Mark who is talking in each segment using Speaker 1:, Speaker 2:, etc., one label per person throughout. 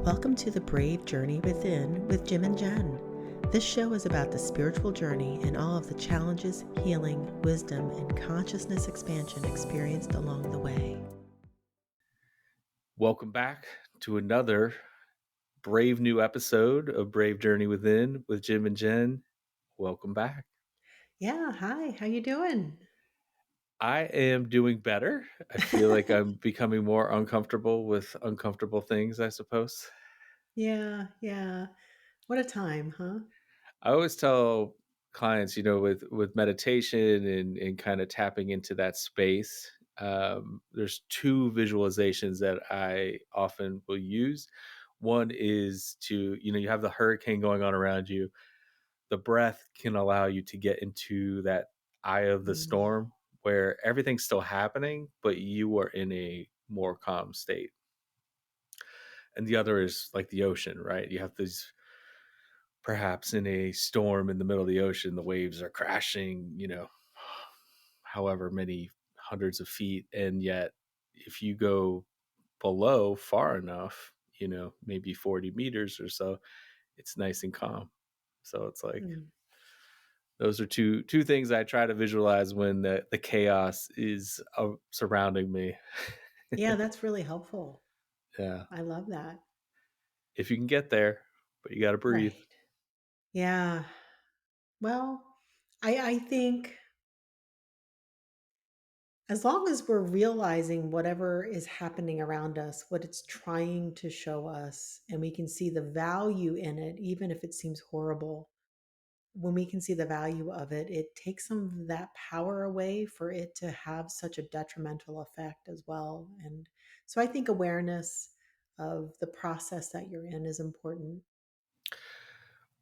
Speaker 1: Welcome to the Brave Journey Within with Jim and Jenn. This show is about the spiritual journey and all of the challenges, healing, wisdom, and consciousness expansion experienced along the way.
Speaker 2: Welcome back to another brave new episode of Brave Journey Within with Jim and Jenn. Welcome back.
Speaker 1: Yeah, hi, how you doing?
Speaker 2: I am doing better. I feel like I'm becoming more uncomfortable with uncomfortable things, I suppose.
Speaker 1: Yeah. What a time, huh?
Speaker 2: I always tell clients, with meditation and kind of tapping into that space, there's two visualizations that I often will use. One is you have the hurricane going on around you. The breath can allow you to get into that eye of the
Speaker 1: Mm,
Speaker 2: storm where everything's still happening, but you are in a more calm state. And the other is like the ocean, right? You have these perhaps in a storm in the middle of the ocean, the waves are crashing, however many hundreds of feet. And yet, if you go below far enough, maybe 40 meters or so, it's nice and calm. So it's like,
Speaker 1: mm.
Speaker 2: those are two things I try to visualize when the chaos is surrounding me.
Speaker 1: Yeah, that's really helpful.
Speaker 2: Yeah,
Speaker 1: I love that.
Speaker 2: if you can get there, but you got to breathe.
Speaker 1: Right. Yeah. Well, I think as long as we're realizing whatever is happening around us, what it's trying to show us, and we can see the value in it, even if it seems horrible, when we can see the value of it, it takes some of that power away for it to have such a detrimental effect as well. And so I think awareness of the process that you're in is important.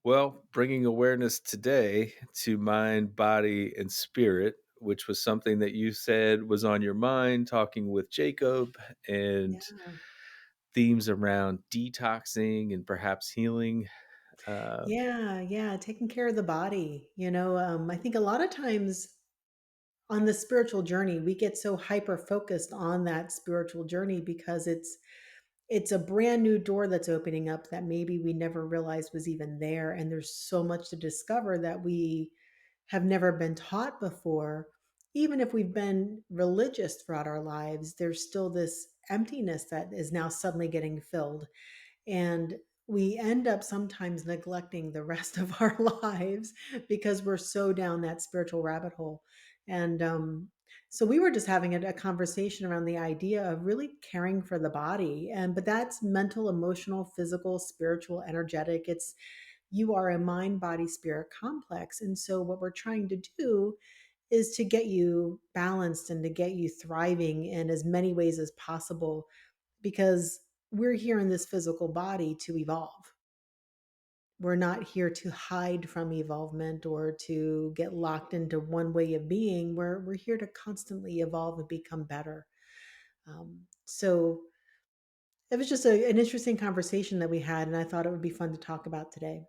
Speaker 2: Well, bringing awareness today to mind, body, and spirit, which was something that you said was on your mind, talking with Jacob,
Speaker 1: Yeah.
Speaker 2: and themes around detoxing and perhaps healing. Uh,
Speaker 1: Yeah. Taking care of the body. I think a lot of times on the spiritual journey, we get so hyper focused on that spiritual journey because it's a brand new door that's opening up that maybe we never realized was even there, and there's so much to discover that we have never been taught before. Even if we've been religious throughout our lives, there's still this emptiness that is now suddenly getting filled, and we end up sometimes neglecting the rest of our lives because we're so down that spiritual rabbit hole. And so we were just having a conversation around the idea of really caring for the body. But that's mental, emotional, physical, spiritual, energetic. It's you are a mind, body, spirit complex. And so what we're trying to do is to get you balanced and to get you thriving in as many ways as possible, because we're here in this physical body to evolve. We're not here to hide from evolvement or to get locked into one way of being. We're here to constantly evolve and become better. So it was just an interesting conversation that we had, and I thought it would be fun to talk about today.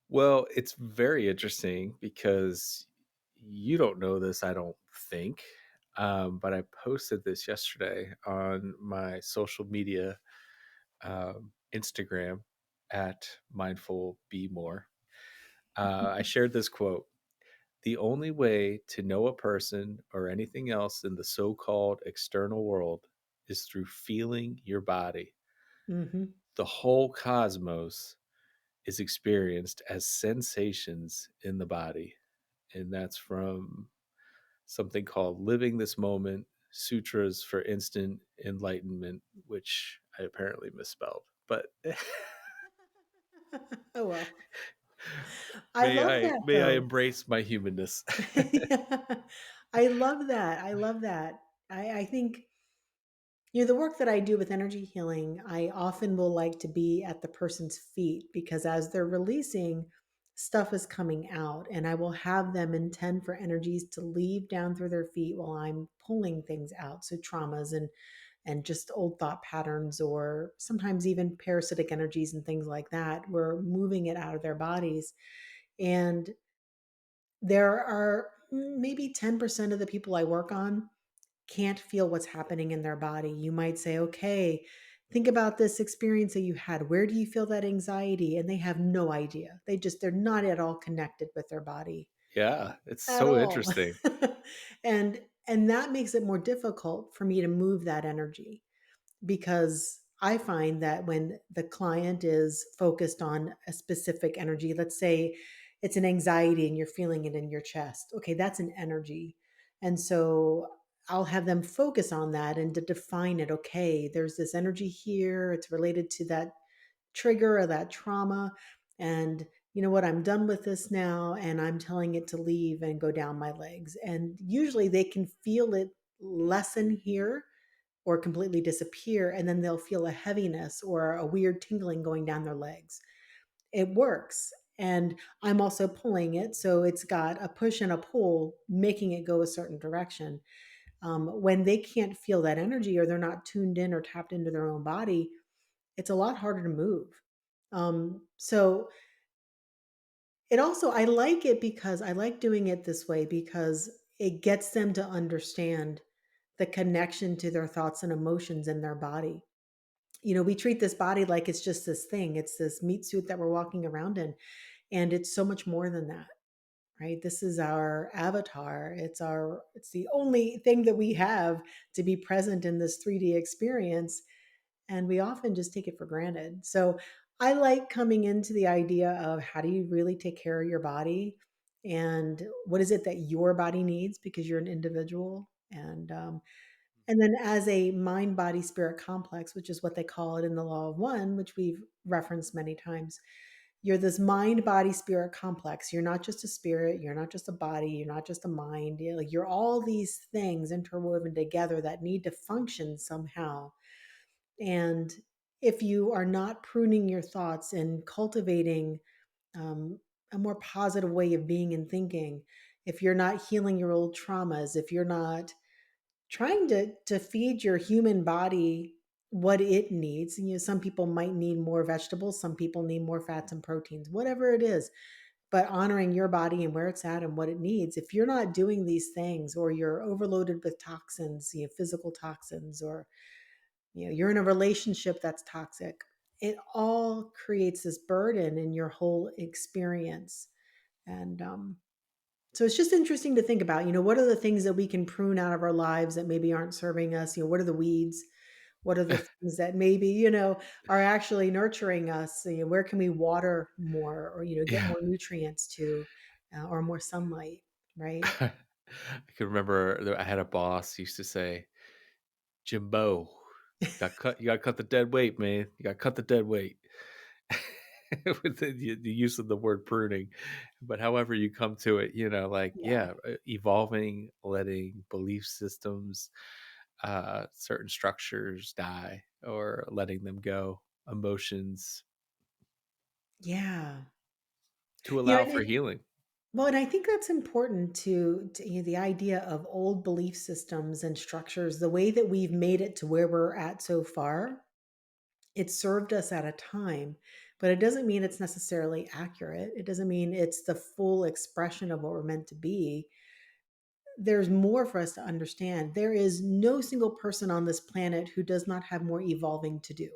Speaker 2: well, it's very interesting because you don't know this, I don't think. But I posted this yesterday on my social media, Instagram at mindful be more. I shared this quote: "The only way to know a person or anything else in the so called external world is through feeling your body.
Speaker 1: Hmm.
Speaker 2: The whole cosmos is experienced as sensations in the body." And that's from something called Living This Moment Sutras for Instant Enlightenment, which I apparently misspelled. But
Speaker 1: Oh well, I
Speaker 2: may
Speaker 1: love
Speaker 2: I
Speaker 1: that
Speaker 2: may I
Speaker 1: though.
Speaker 2: embrace my humanness.
Speaker 1: I love that. I love that. I think the work that I do with energy healing, I often will like to be at the person's feet because as they're releasing, stuff is coming out, and I will have them intend for energies to leave down through their feet while I'm pulling things out. So traumas and just old thought patterns, or sometimes even parasitic energies and things like that. We're moving it out of their bodies. And there are maybe 10% of the people I work on can't feel what's happening in their body. You might say, okay, Think about this experience that you had. Where do you feel that anxiety? And they have no idea. They're not at all connected with their body
Speaker 2: Yeah, it's
Speaker 1: at
Speaker 2: so
Speaker 1: all.
Speaker 2: interesting.
Speaker 1: And that makes it more difficult for me to move that energy, because I find that when the client is focused on a specific energy, let's say it's an anxiety and you're feeling it in your chest. Okay, that's an energy. And so I'll have them focus on that and to define it. Okay, there's this energy here. It's related to that trigger or that trauma. And you know what? I'm done with this now. And I'm telling it to leave and go down my legs. And usually they can feel it lessen here or completely disappear, and then they'll feel a heaviness or a weird tingling going down their legs. It works. And I'm also pulling it, so it's got a push and a pull, making it go a certain direction. When they can't feel that energy or they're not tuned in or tapped into their own body, it's a lot harder to move. So it also, I like it because I like doing it this way because it gets them to understand the connection to their thoughts and emotions in their body. We treat this body like it's just this thing. It's this meat suit that we're walking around in. And it's so much more than that, right? This is our avatar. It's the only thing that we have to be present in this 3D experience. And we often just take it for granted. So I like coming into the idea of how do you really take care of your body, and what is it that your body needs, because you're an individual. And then as a mind body spirit complex, which is what they call it in the law of one, which we've referenced many times, you're this mind body spirit complex. You're not just a spirit, you're not just a body, you're not just a mind. You're all these things interwoven together that need to function somehow. And if you are not pruning your thoughts and cultivating um, a more positive way of being and thinking, if you're not healing your old traumas, if you're not trying to feed your human body what it needs. Some people might need more vegetables, some people need more fats and proteins, whatever it is, but honoring your body and where it's at and what it needs. If you're not doing these things, or you're overloaded with toxins, physical toxins, or you're in a relationship that's toxic, it all creates this burden in your whole experience. And so it's just interesting to think about, what are the things that we can prune out of our lives that maybe aren't serving us? What are the weeds? What are the things that maybe, are actually nurturing us? Where can we water more, or, get
Speaker 2: Yeah.
Speaker 1: more nutrients to, or more sunlight, right?
Speaker 2: I can remember that I had a boss used to say, "Jimbo, you gotta cut the dead weight, man. You gotta cut the dead weight." With the use of the word pruning, but however you come to it, like,
Speaker 1: Yeah.
Speaker 2: yeah, evolving, letting belief systems, certain structures die or letting them go, emotions
Speaker 1: Yeah.
Speaker 2: to
Speaker 1: You know,
Speaker 2: allow
Speaker 1: and
Speaker 2: for
Speaker 1: I,
Speaker 2: healing.
Speaker 1: well, and I think that's important to the idea of old belief systems and structures, the way that we've made it to where we're at so far. It served us at a time, but it doesn't mean it's necessarily accurate. It doesn't mean it's the full expression of what we're meant to be. There's more for us to understand. There is no single person on this planet who does not have more evolving to do.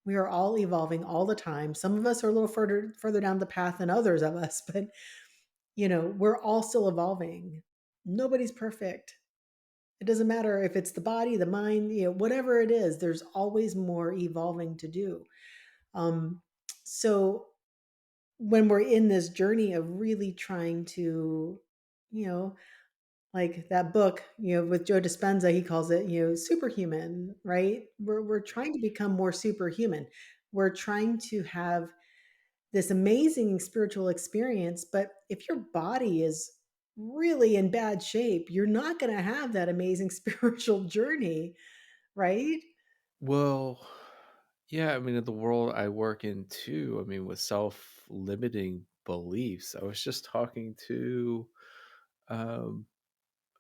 Speaker 1: We are all evolving all the time. Some of us are a little further down the path than others of us, but we're all still evolving. Nobody's perfect. It doesn't matter if it's the body, the mind, whatever it is, there's always more evolving to do. Um, so when we're in this journey of really trying to, you know, like that book, with Joe Dispenza, he calls it, superhuman, right? We're trying to become more superhuman. We're trying to have this amazing spiritual experience, but if your body is really in bad shape, you're not going to have that amazing spiritual journey, right?
Speaker 2: Well, yeah, I mean, in the world I work in too, I mean, with self-limiting beliefs, I was just talking to um,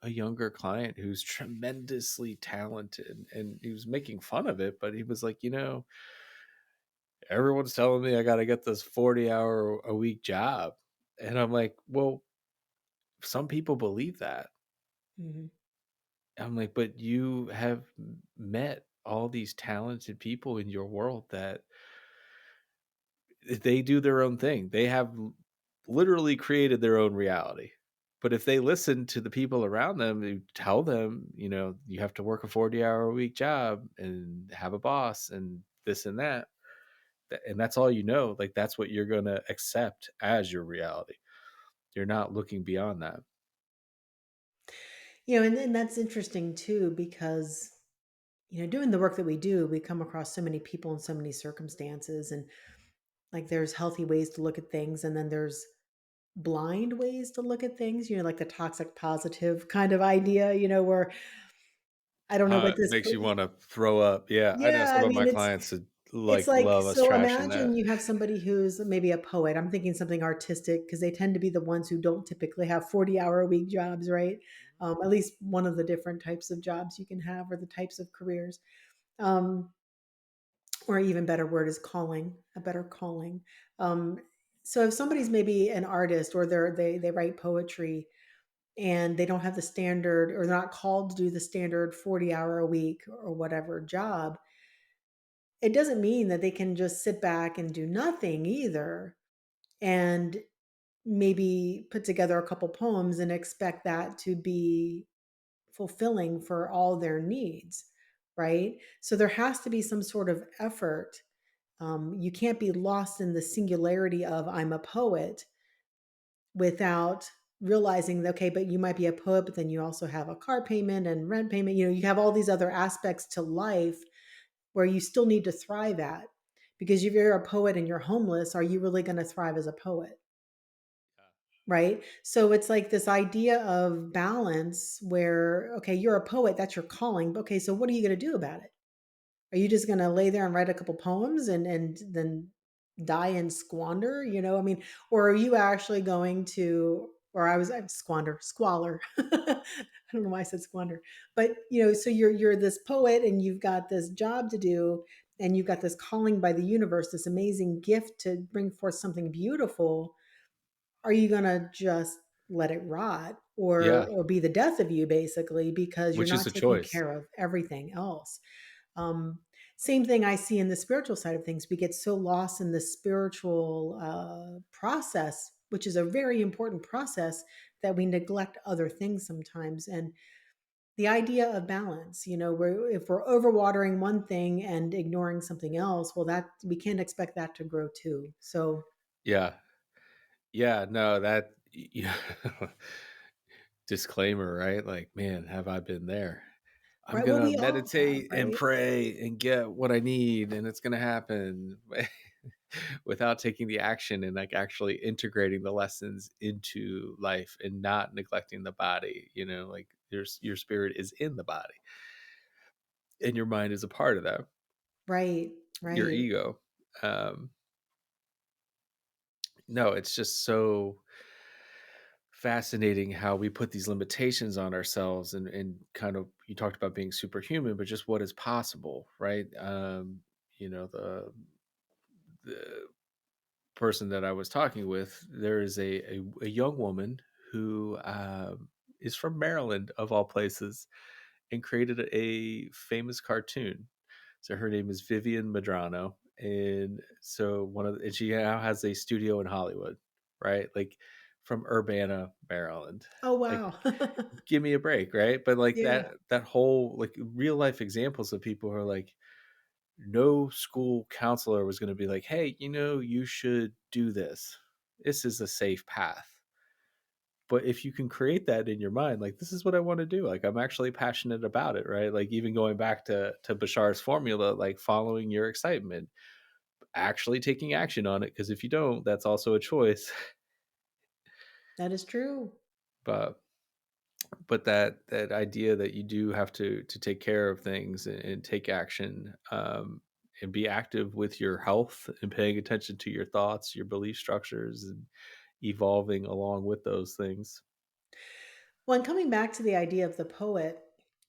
Speaker 2: a younger client who's tremendously talented, and he was making fun of it, but he was like, everyone's telling me I got to get this 40-hour a week job. And I'm like, well, some people believe that.
Speaker 1: Mhm.
Speaker 2: I'm like, but you have met all these talented people in your world that they do their own thing. They have literally created their own reality. But if they listen to the people around them who tell them, you have to work a 40-hour-a-week job and have a boss and this and that, and that's all like that's what you're going to accept as your reality. You're not looking beyond that.
Speaker 1: And that's interesting too, because, doing the work that we do, we come across so many people in so many circumstances. And like there's healthy ways to look at things, and then there's blind ways to look at things, like the toxic positive kind of idea, where I don't know what this.
Speaker 2: Makes you want to throw up. Yeah, I know
Speaker 1: Yeah,
Speaker 2: some
Speaker 1: I
Speaker 2: of
Speaker 1: mean,
Speaker 2: my
Speaker 1: it's
Speaker 2: clients that
Speaker 1: it's
Speaker 2: like
Speaker 1: like,
Speaker 2: love us
Speaker 1: so
Speaker 2: trashing that.
Speaker 1: imagine you have somebody who's maybe a poet. I'm thinking something artistic because they tend to be the ones who don't typically have 40-hour-a-week jobs, right? At least one of the different types of jobs you can have, or the types of careers. Um, or even better word is calling, a better calling. Um, so if somebody's maybe an artist, or they write poetry, and they don't have the standard, or they're not called to do the standard 40-hour a week or whatever job, it doesn't mean that they can just sit back and do nothing either, and maybe put together a couple poems and expect that to be fulfilling for all their needs, right? So there has to be some sort of effort. You can't be lost in the singularity of I'm a poet without realizing that, okay, but you might be a poet, but then you also have a car payment and rent payment. You have all these other aspects to life where you still need to thrive at. Because if you're a poet and you're homeless, are you really going to thrive as a poet? Right. So it's like this idea of balance where, okay, you're a poet, that's your calling. But okay, so what are you going to do about it? Are you just going to lay there and write a couple poems and then die and squander? I mean, or are you actually going to, or I squander, squalor. I don't know why I said squander, but so you're this poet and you've got this job to do, and you've got this calling by the universe, this amazing gift to bring forth something beautiful. Are you going to just let it rot, or
Speaker 2: Yeah,
Speaker 1: be the death of you, basically, because you're
Speaker 2: which is
Speaker 1: not
Speaker 2: a
Speaker 1: taking
Speaker 2: choice.
Speaker 1: care of everything else? um, Same thing I see in the spiritual side of things. We get so lost in the spiritual process, which is a very important process, that we neglect other things sometimes. And the idea of balance, where if we're overwatering one thing and ignoring something else, well, that we can't expect that to grow too. So,
Speaker 2: Yeah. Yeah, no, that yeah. Disclaimer, right? Like, man, have I been there? I'm
Speaker 1: right. Well,
Speaker 2: gonna
Speaker 1: we all have,
Speaker 2: meditate and
Speaker 1: right?
Speaker 2: pray and get what I need, and it's gonna happen without taking the action and like actually integrating the lessons into life and not neglecting the body. Like your spirit is in the body, and your mind is a part of that.
Speaker 1: Right,
Speaker 2: Your
Speaker 1: right.
Speaker 2: ego. Um, no, it's just so fascinating how we put these limitations on ourselves, and kind of, you talked about being superhuman, but just what is possible, right? The person that I was talking with, there is a young woman who is from Maryland, of all places, and created a famous cartoon. So her name is Vivian Madrano, and so and she now has a studio in Hollywood, right? Like, from Urbana, Maryland.
Speaker 1: Oh,
Speaker 2: Like,
Speaker 1: wow.
Speaker 2: give me a break, right? But like
Speaker 1: Yeah,
Speaker 2: that whole, like, real life examples of people who are like, no school counselor was going to be like, hey, you should do this. This is a safe path. But if you can create that in your mind, like, this is what I want to do, like, I'm actually passionate about it, right? Like, even going back to Bashar's formula, like following your excitement, actually taking action on it, because if you don't, that's also a choice.
Speaker 1: that is true.
Speaker 2: but but that idea that you do have to take care of things, and take action, and be active with your health, and paying attention to your thoughts, your belief structures, and evolving along with those things.
Speaker 1: Well, and coming back to the idea of the poet,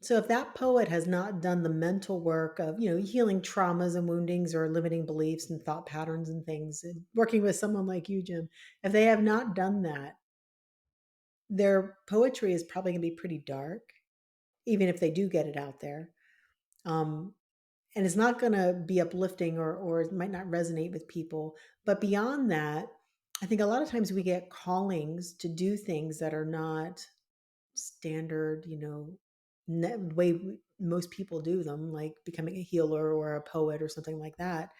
Speaker 1: so if that poet has not done the mental work of, healing traumas and woundings, or limiting beliefs and thought patterns and things, and working with someone like you, Jim, if they have not done that, their poetry is probably going to be pretty dark, even if they do get it out there. and it's not gonna be uplifting, or it might not resonate with people. But beyond that, I think a lot of times we get callings to do things that are not standard, way most people do them, like becoming a healer or a poet or something like that.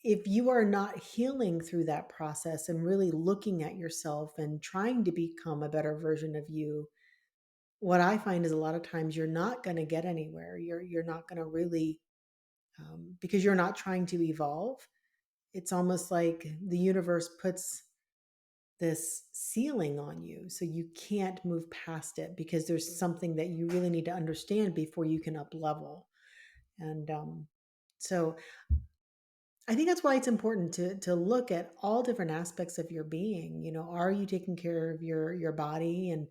Speaker 1: If you are not healing through that process and really looking at yourself and trying to become a better version of you, what I find is a lot of times you're not going to get anywhere. You're not going to really, because you're not trying to evolve. It's almost like the universe puts this ceiling on you, so you can't move past it because there's something that you really need to understand before you can up level. And so I think that's why it's important to look at all different aspects of your being. Are you taking care of your body? And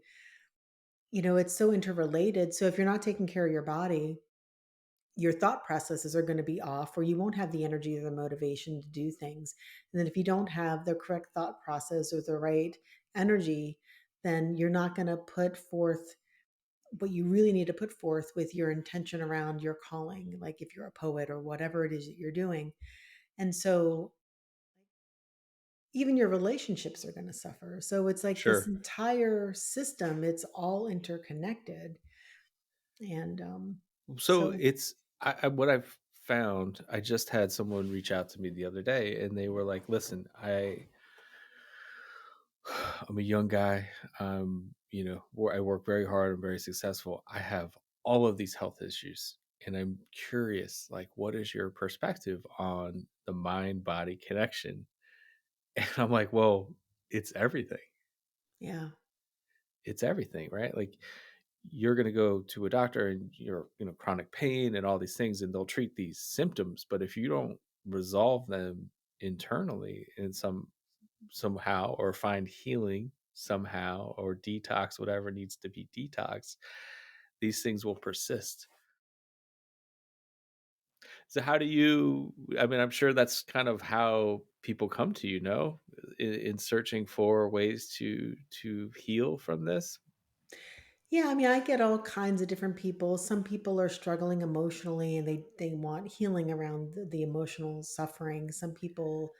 Speaker 1: it's so interrelated. So if you're not taking care of your body, your thought processes are going to be off, or you won't have the energy or the motivation to do things. And then if you don't have the correct thought process or the right energy, then you're not going to put forth what you really need to put forth with your intention around your calling, like if you're a poet or whatever it is that you're doing. And so even your relationships are going to suffer. So it's like this
Speaker 2: Sure.
Speaker 1: entire system, it's all interconnected. And
Speaker 2: So
Speaker 1: so,
Speaker 2: it's what I've found. I just had someone reach out to me the other day, and they were like, "Listen, I'm a young guy. I work very hard. I'm very successful. I have all of these health issues, and I'm curious, like, what is your perspective on the mind body connection?" And I'm like, "Well, it's everything.
Speaker 1: yeah.
Speaker 2: It's everything, right? Like, you're going to go to a doctor and you're, chronic pain and all these things, and they'll treat these symptoms. But if you don't resolve them internally in somehow, or find healing somehow, or detox whatever needs to be detoxed, these things will persist. So how do you, I mean, I'm sure that's kind of how people come to in searching for ways to heal from this.
Speaker 1: Yeah, I mean, I get all kinds of different people. Some people are struggling emotionally and they want healing around the emotional suffering. Some people,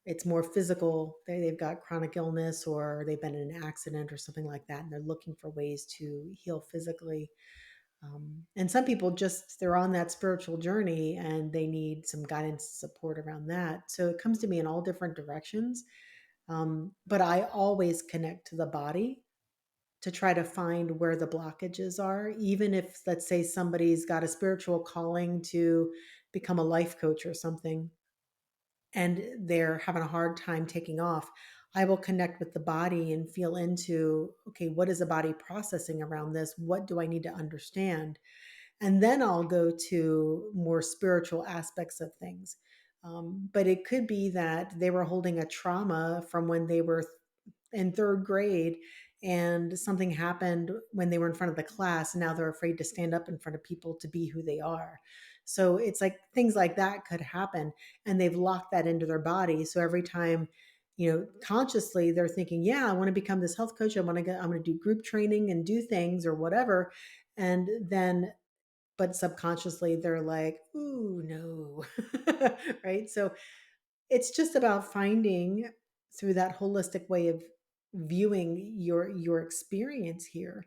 Speaker 1: it's more physical. They've got chronic illness or they've been in an accident or something like that, and they're looking for ways to heal physically. And some people just, they're on that spiritual journey and they need some guidance and support around that. So it comes to me in all different directions. But I always connect to the body to try to find where the blockages are. Even if, let's say, somebody's got a spiritual calling to become a life coach or something, and they're having a hard time taking off, I will connect with the body and feel into, okay, what is the body processing around this? What do I need to understand? And then I'll go to more spiritual aspects of things. But it could be that they were holding a trauma from when they were in third grade, and something happened when they were in front of the class, and now they're afraid to stand up in front of people to be who they are. So it's like things like that could happen, and they've locked that into their body. So every time, consciously they're thinking, yeah, I want to become this health coach, I'm going to do group training and do things or whatever. And then, but subconsciously they're like, ooh, no. Right. So it's just about finding, through that holistic way of viewing your experience here,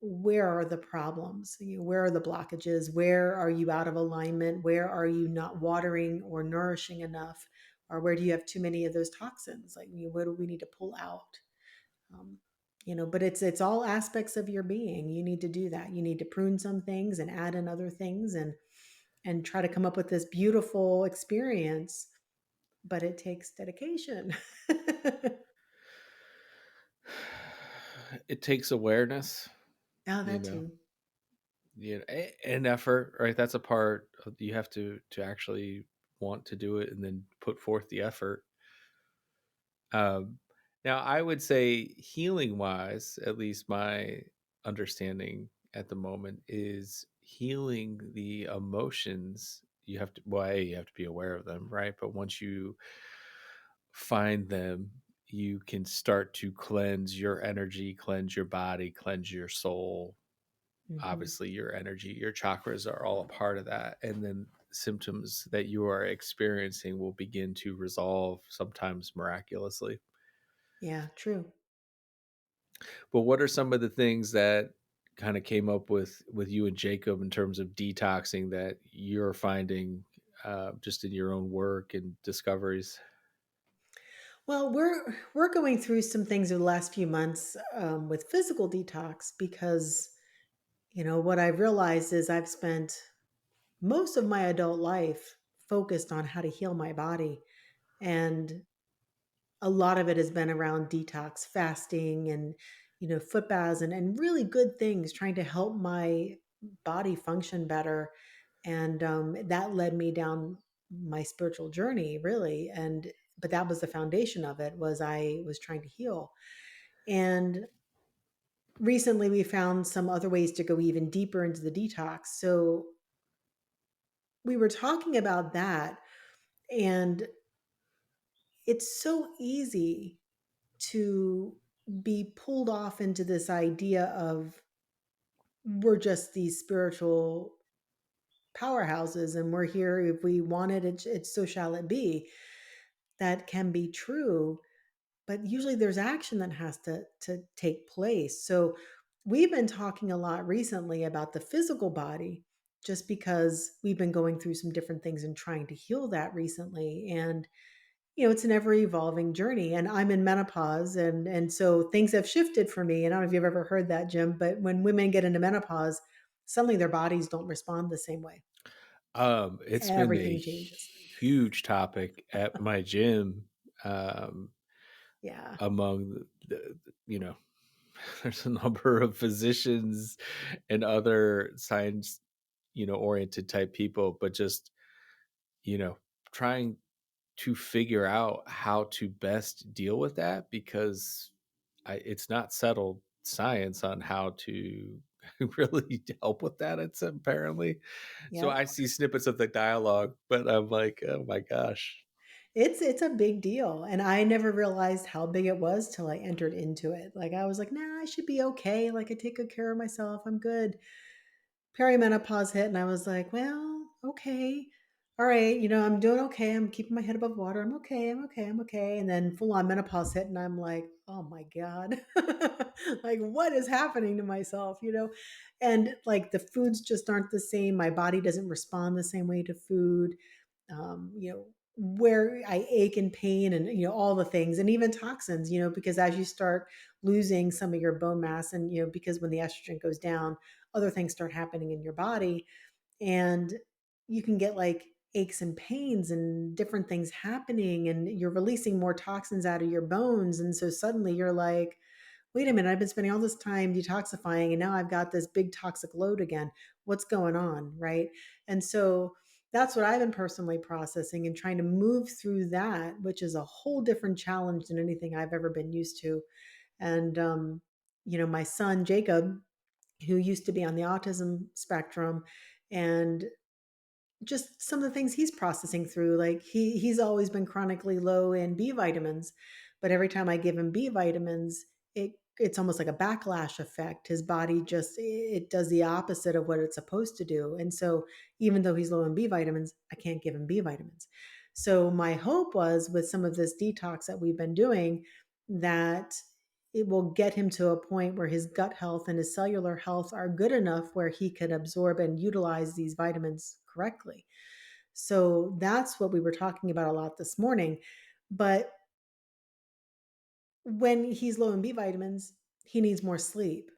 Speaker 1: where are the problems? Where are the blockages? Where are you out of alignment? Where are you not watering or nourishing enough? Or where do you have too many of those toxins? Like, what do we need to pull out? Um, but it's all aspects of your being. You need to do that. You need to prune some things and add in other things, and try to come up with this beautiful experience, but it takes dedication.
Speaker 2: It takes awareness,
Speaker 1: Oh,
Speaker 2: you
Speaker 1: that
Speaker 2: know,
Speaker 1: too.
Speaker 2: and effort, right? That's a part you have to actually want to do it and then put forth the effort. Um, Now, I would say healing wise, at least my understanding at the moment is healing the emotions. You have to, well, A, you have to be aware of them, right? But once you find them, you can start to cleanse your energy, cleanse your body, cleanse your soul,
Speaker 1: Mhm.
Speaker 2: obviously your energy, your chakras are all a part of that. And then symptoms that you are experiencing will begin to resolve sometimes miraculously.
Speaker 1: Yeah, true.
Speaker 2: But what are some of the things that kind of came up with you and Jacob in terms of detoxing that you're finding just in your own work and discoveries?
Speaker 1: Well, we're going through some things over the last few months with physical detox because what I've realized is I've spent most of my adult life focused on how to heal my body, and a lot of it has been around detox fasting and foot baths and really good things trying to help my body function better. And that led me down my spiritual journey, really. And but that was the foundation of it, was I was trying to heal. And recently we found some other ways to go even deeper into the detox. So we were talking about that, and it's so easy to be pulled off into this idea of we're just these spiritual powerhouses and we're here if we want it, it's so shall it be. That can be true, but usually there's action that has to take place. So we've been talking a lot recently about the physical body, just because we've been going through some different things and trying to heal that recently. And it's an ever evolving journey, and I'm in menopause, and so things have shifted for me. And I don't know if you've ever heard that, Jim, but when women get into menopause, suddenly their bodies don't respond the same way.
Speaker 2: It's been a
Speaker 1: Everything changes.
Speaker 2: huge topic at my gym, um,
Speaker 1: Yeah.
Speaker 2: among you know, there's a number of physicians and other science, oriented type people, but just, you know, trying to figure out how to best deal with that because it's not settled science on how to really help with that. It's apparently so
Speaker 1: Yep.
Speaker 2: I see snippets of the dialogue, but I'm like, oh my gosh.
Speaker 1: It's a big deal, and I never realized how big it was till I entered into it. Like, I was like, "Nah, I should be okay. Like, I take good care of myself. I'm good." Perimenopause hit, and I was like, "Well, okay. All right, I'm doing okay. I'm keeping my head above water. I'm okay. I'm okay. I'm okay." And then full on menopause hit, and I'm like, "Oh my god." Like, what is happening to myself, And like the foods just aren't the same. My body doesn't respond the same way to food. Where I ache and pain and all the things, and even toxins, because as you start losing some of your bone mass, and because when the estrogen goes down, other things start happening in your body, and you can get like aches and pains and different things happening, and you're releasing more toxins out of your bones, and so suddenly you're like, wait a minute, I've been spending all this time detoxifying and now I've got this big toxic load again. What's going on? Right. And so that's what I've been personally processing and trying to move through that, which is a whole different challenge than anything I've ever been used to. And, my son, Jacob, who used to be on the autism spectrum, and just some of the things he's processing through, like he's always been chronically low in B vitamins, but every time I give him B vitamins, it's almost like a backlash effect. His body just it does the opposite of what it's supposed to do. And so even though he's low in B vitamins, I can't give him B vitamins. So my hope was, with some of this detox that we've been doing, that it will get him to a point where his gut health and his cellular health are good enough where he could absorb and utilize these vitamins correctly. So that's what we were talking about a lot this morning. But when he's low in B vitamins, he needs more sleep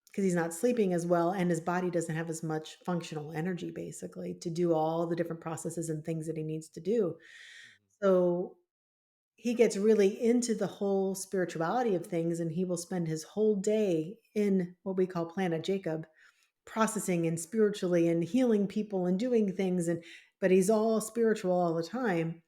Speaker 1: because he's not sleeping as well, and his body doesn't have as much functional energy basically to do all the different processes and things that he needs to do. So he gets really into the whole spirituality of things, and he will spend his whole day in what we call Planet Jacob, processing and spiritually and healing people and doing things, and but he's all spiritual all the time.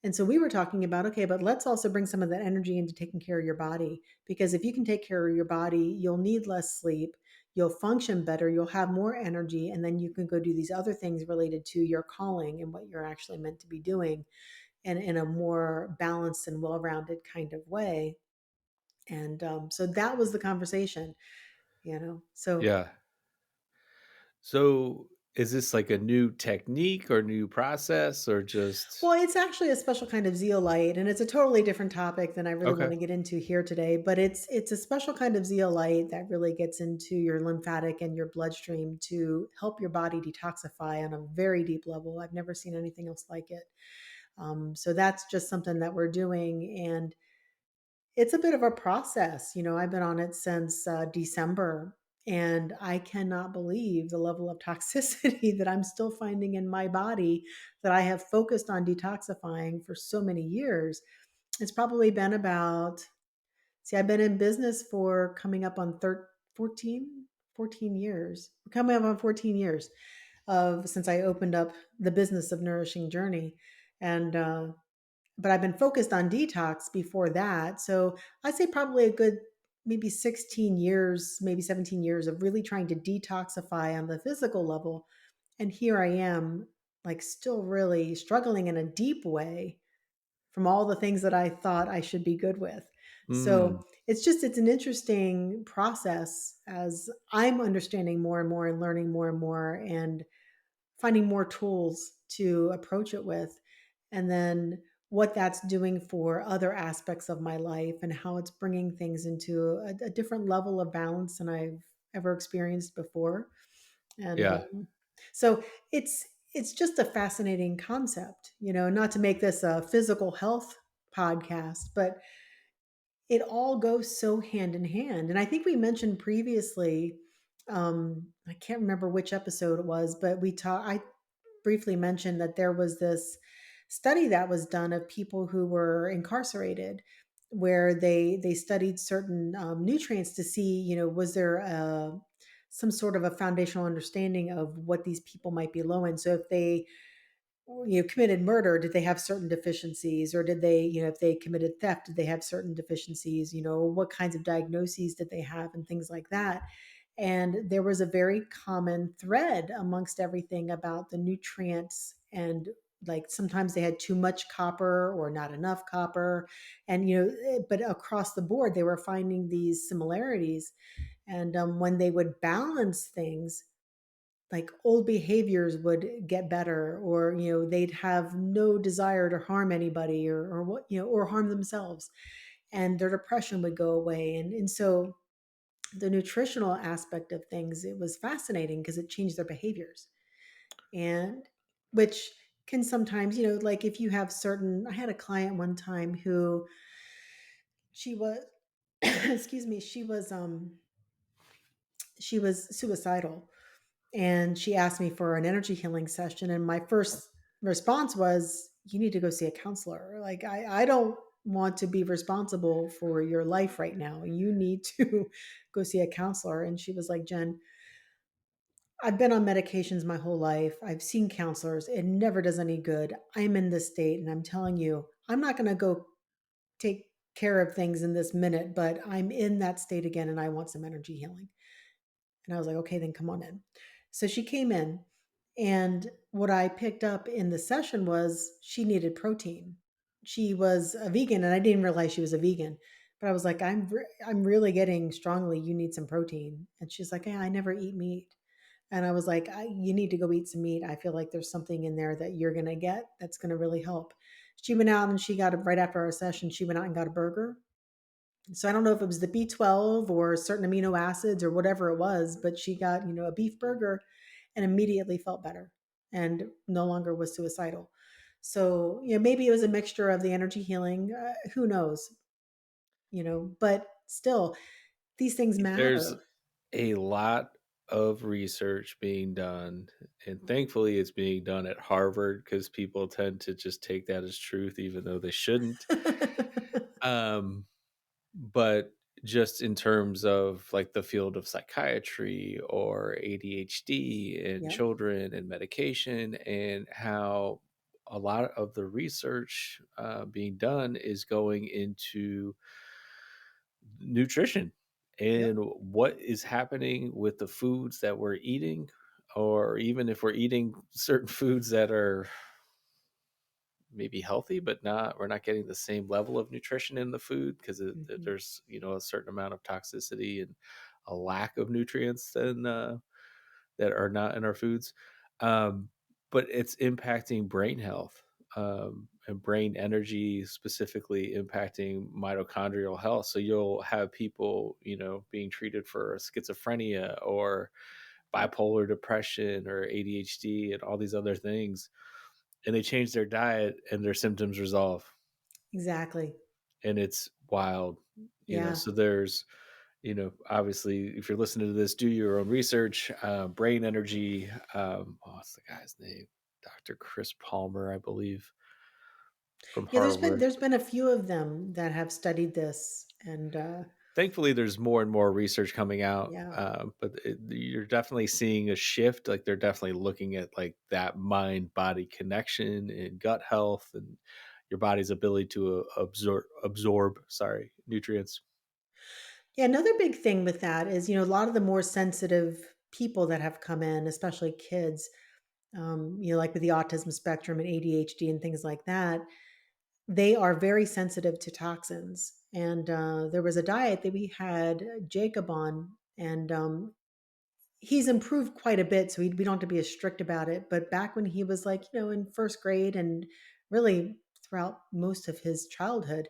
Speaker 1: And so we were talking about, okay, but let's also bring some of that energy into taking care of your body, because if you can take care of your body, you'll need less sleep, you'll function better, you'll have more energy, and then you can go do these other things related to your calling and what you're actually meant to be doing, and in a more balanced and well-rounded kind of way. And so that was the conversation. So,
Speaker 2: Yeah. So, is this like a new technique or new process or just
Speaker 1: well, it's actually a special kind of zeolite, and it's a totally different topic than I really
Speaker 2: okay.
Speaker 1: want to get into here today. But it's a special kind of zeolite that really gets into your lymphatic and your bloodstream to help your body detoxify on a very deep level. I've never seen anything else like it. So that's just something that we're doing, and it's a bit of a process. I've been on it since December, and I cannot believe the level of toxicity that I'm still finding in my body that I have focused on detoxifying for so many years. It's probably been about, see, I've been in business for coming up on 14 years, coming up on 14 years of since I opened up the business of Nourishing Journey. And but I've been focused on detox before that. So I'd say probably a good maybe 16 years, maybe 17 years of really trying to detoxify on the physical level. And here I am, like still really struggling in a deep way from all the things that I thought I should be good with. So
Speaker 2: Mm,
Speaker 1: it's an interesting process as I'm understanding more and more and learning more and more and finding more tools to approach it with. And then what that's doing for other aspects of my life and how it's bringing things into a different level of balance than I've ever experienced before. And
Speaker 2: yeah.
Speaker 1: so it's just a fascinating concept, not to make this a physical health podcast, but it all goes so hand in hand. And I think we mentioned previously, I can't remember which episode it was, but I briefly mentioned that there was this study that was done of people who were incarcerated where they studied certain nutrients to see, was there some sort of a foundational understanding of what these people might be low in. So if they committed murder, did they have certain deficiencies, or did they, if they committed theft, did they have certain deficiencies, what kinds of diagnoses did they have, and things like that. And there was a very common thread amongst everything about the nutrients, and like sometimes they had too much copper or not enough copper. And but across the board they were finding these similarities. And when they would balance things, like old behaviors would get better, or they'd have no desire to harm anybody, or what, or harm themselves, and their depression would go away. And so the nutritional aspect of things, it was fascinating because it changed their behaviors. And which can sometimes, like if you have certain, I had a client one time who she was excuse me, she was suicidal, and she asked me for an energy healing session, and my first response was, you need to go see a counselor. Like I don't want to be responsible for your life right now. You need to go see a counselor. And she was like, Jen, I've been on medications my whole life. I've seen counselors. It never does any good. I'm in this state, and I'm telling you, I'm not going to go take care of things in this minute, but I'm in that state again, and I want some energy healing. And I was like, okay, then come on in. So she came in, and what I picked up in the session was she needed protein. She was a vegan, and I didn't realize she was a vegan. But I was like, I'm really getting strongly. You need some protein. And she's like, yeah, I never eat meat. And I was like, you need to go eat some meat. I feel like there's something in there that you're gonna get that's gonna really help. She went out and she got right after our session. She went out and got a burger. So I don't know if it was the B12 or certain amino acids or whatever it was, but she got, a beef burger and immediately felt better and no longer was suicidal. So, maybe it was a mixture of the energy healing. Who knows, but still, these things
Speaker 2: There's
Speaker 1: matter.
Speaker 2: a lot of research being done, and thankfully it's being done at Harvard because people tend to just take that as truth even though they shouldn't. Um, but just in terms of like the field of psychiatry or ADHD in
Speaker 1: Yeah,
Speaker 2: children and medication, and how a lot of the research being done is going into nutrition
Speaker 1: yep.
Speaker 2: and what is happening with the foods that we're eating, or even if we're eating certain foods that are maybe healthy but not we're not getting the same level of nutrition in the food because
Speaker 1: Mhm.
Speaker 2: there's a certain amount of toxicity and a lack of nutrients than that are not in our foods. Um, but it's impacting brain health, and brain energy, specifically impacting mitochondrial health. So you'll have people, being treated for schizophrenia or bipolar depression or ADHD and all these other things, and they change their diet and their symptoms resolve.
Speaker 1: Exactly.
Speaker 2: And it's wild.
Speaker 1: Yeah.
Speaker 2: So there's, obviously, if you're listening to this, do your own research. Brain energy. What's the guy's name? Dr. Chris Palmer, I believe, from
Speaker 1: Yeah, there's been
Speaker 2: Harvard.
Speaker 1: there's been a few of them that have studied this, and
Speaker 2: Thankfully, there's more and more research coming out,
Speaker 1: yeah.
Speaker 2: but you're definitely seeing a shift. Like they're definitely looking at like that mind body connection and gut health and your body's ability to absorb, sorry, nutrients.
Speaker 1: Yeah, another big thing with that is, a lot of the more sensitive people that have come in, especially kids, like with the autism spectrum and ADHD and things like that, they are very sensitive to toxins. And there was a diet that we had Jacob on, and he's improved quite a bit, so we don't have to be as strict about it. But back when he was like, in first grade and really throughout most of his childhood,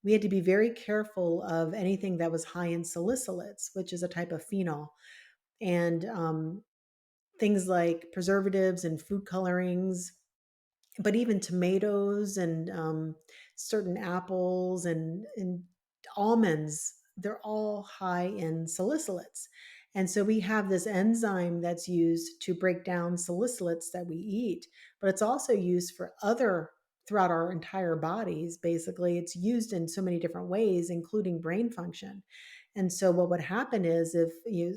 Speaker 1: we had to be very careful of anything that was high in salicylates, which is a type of phenol, and things like preservatives and food colorings, but even tomatoes and certain apples and almonds, they're all high in salicylates. And so we have this enzyme that's used to break down salicylates that we eat, but it's also used for other throughout our entire bodies. Basically, it's used in so many different ways, including brain function. And so what would happen is if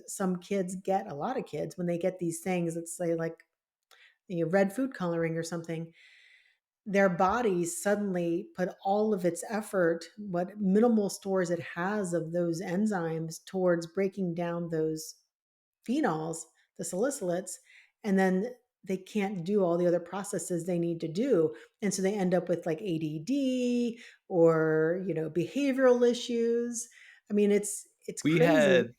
Speaker 1: some kids get a lot of kids when they get these things, let's say like red food coloring or something, their bodies suddenly put all of its effort, what minimal stores it has of those enzymes, towards breaking down those phenols, the salicylates, and then they can't do all the other processes they need to do. And so they end up with like ADD or, behavioral issues. I mean, it's
Speaker 2: We
Speaker 1: crazy.
Speaker 2: had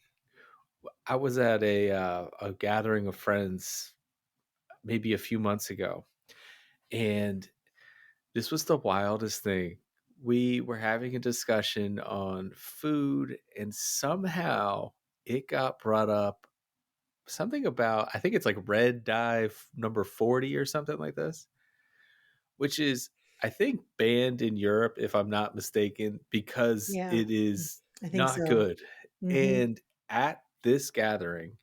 Speaker 2: I was at a gathering of friends maybe a few months ago, and this was the wildest thing. We were having a discussion on food, and somehow it got brought up something about, I think it's like red dye number 40 or something like this, which is, I think, banned in Europe, if I'm not mistaken, because
Speaker 1: Yeah,
Speaker 2: it is
Speaker 1: I think
Speaker 2: not
Speaker 1: so.
Speaker 2: good.
Speaker 1: Hmm.
Speaker 2: And at this gathering,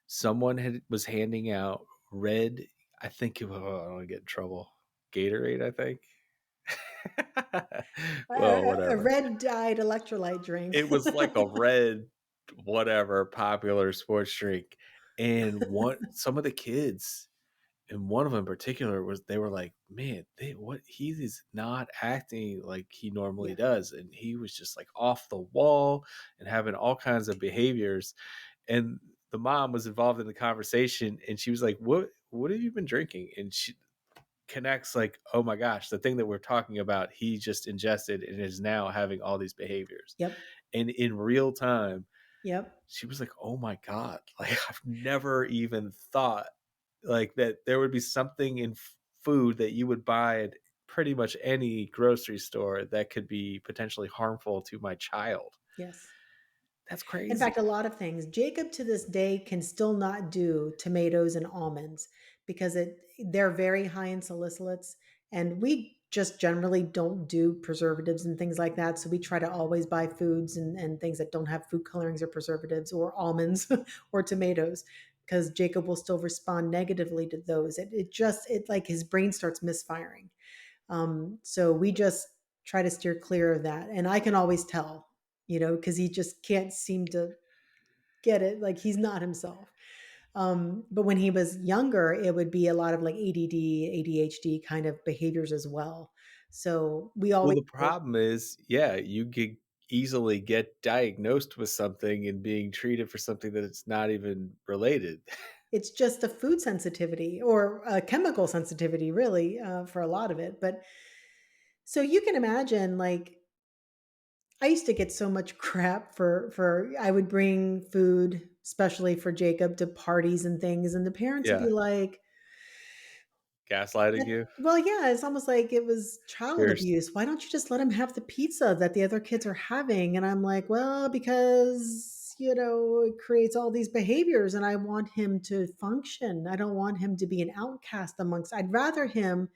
Speaker 2: someone was handing out red, I think it was, oh, I don't want to get in trouble. Gatorade, I think. Well,
Speaker 1: A
Speaker 2: whatever.
Speaker 1: red dyed electrolyte drink.
Speaker 2: It was like a red, whatever, popular sports drink. And some of the kids, and one of them in particular, they were like, man, he is not acting like he normally
Speaker 1: Yeah.
Speaker 2: does. And he was just like off the wall and having all kinds of behaviors. And the mom was involved in the conversation, and she was like, what have you been drinking? And she connects like, oh my gosh, the thing that we're talking about, he just ingested and is now having all these behaviors.
Speaker 1: Yep.
Speaker 2: And in real time,
Speaker 1: Yep.
Speaker 2: she was like, oh my God, like I've never even thought like that there would be something in food that you would buy at pretty much any grocery store that could be potentially harmful to my child.
Speaker 1: Yes.
Speaker 2: That's
Speaker 1: In fact, a
Speaker 2: crazy.
Speaker 1: lot of things. Jacob to this day can still not do tomatoes and almonds because they're very high in salicylates, and we just generally don't do preservatives and things like that. So we try to always buy foods and things that don't have food colorings or preservatives or almonds or tomatoes, because Jacob will still respond negatively to those. It like his brain starts misfiring. So we just try to steer clear of that. And I can always tell, because he just can't seem to get it. Like he's not himself. But when he was younger, it would be a lot of like ADD, ADHD kind of behaviors as well. So we
Speaker 2: Well,
Speaker 1: always,
Speaker 2: the problem is, yeah, you could easily get diagnosed with something and being treated for something that it's not even related.
Speaker 1: it's just a food sensitivity or a chemical sensitivity, really, for a lot of it. But so you can imagine, like, I used to get so much crap for I would bring food, especially for Jacob, to parties and things, and the parents would be
Speaker 2: Yeah,
Speaker 1: like,
Speaker 2: gaslighting
Speaker 1: that
Speaker 2: you.
Speaker 1: well, yeah, it's almost like it was child
Speaker 2: Here's
Speaker 1: abuse. Why don't you just let him have the pizza that the other kids are having? And I'm like, well, because, it creates all these behaviors and I want him to function. I don't want him to be an outcast amongst. I'd rather him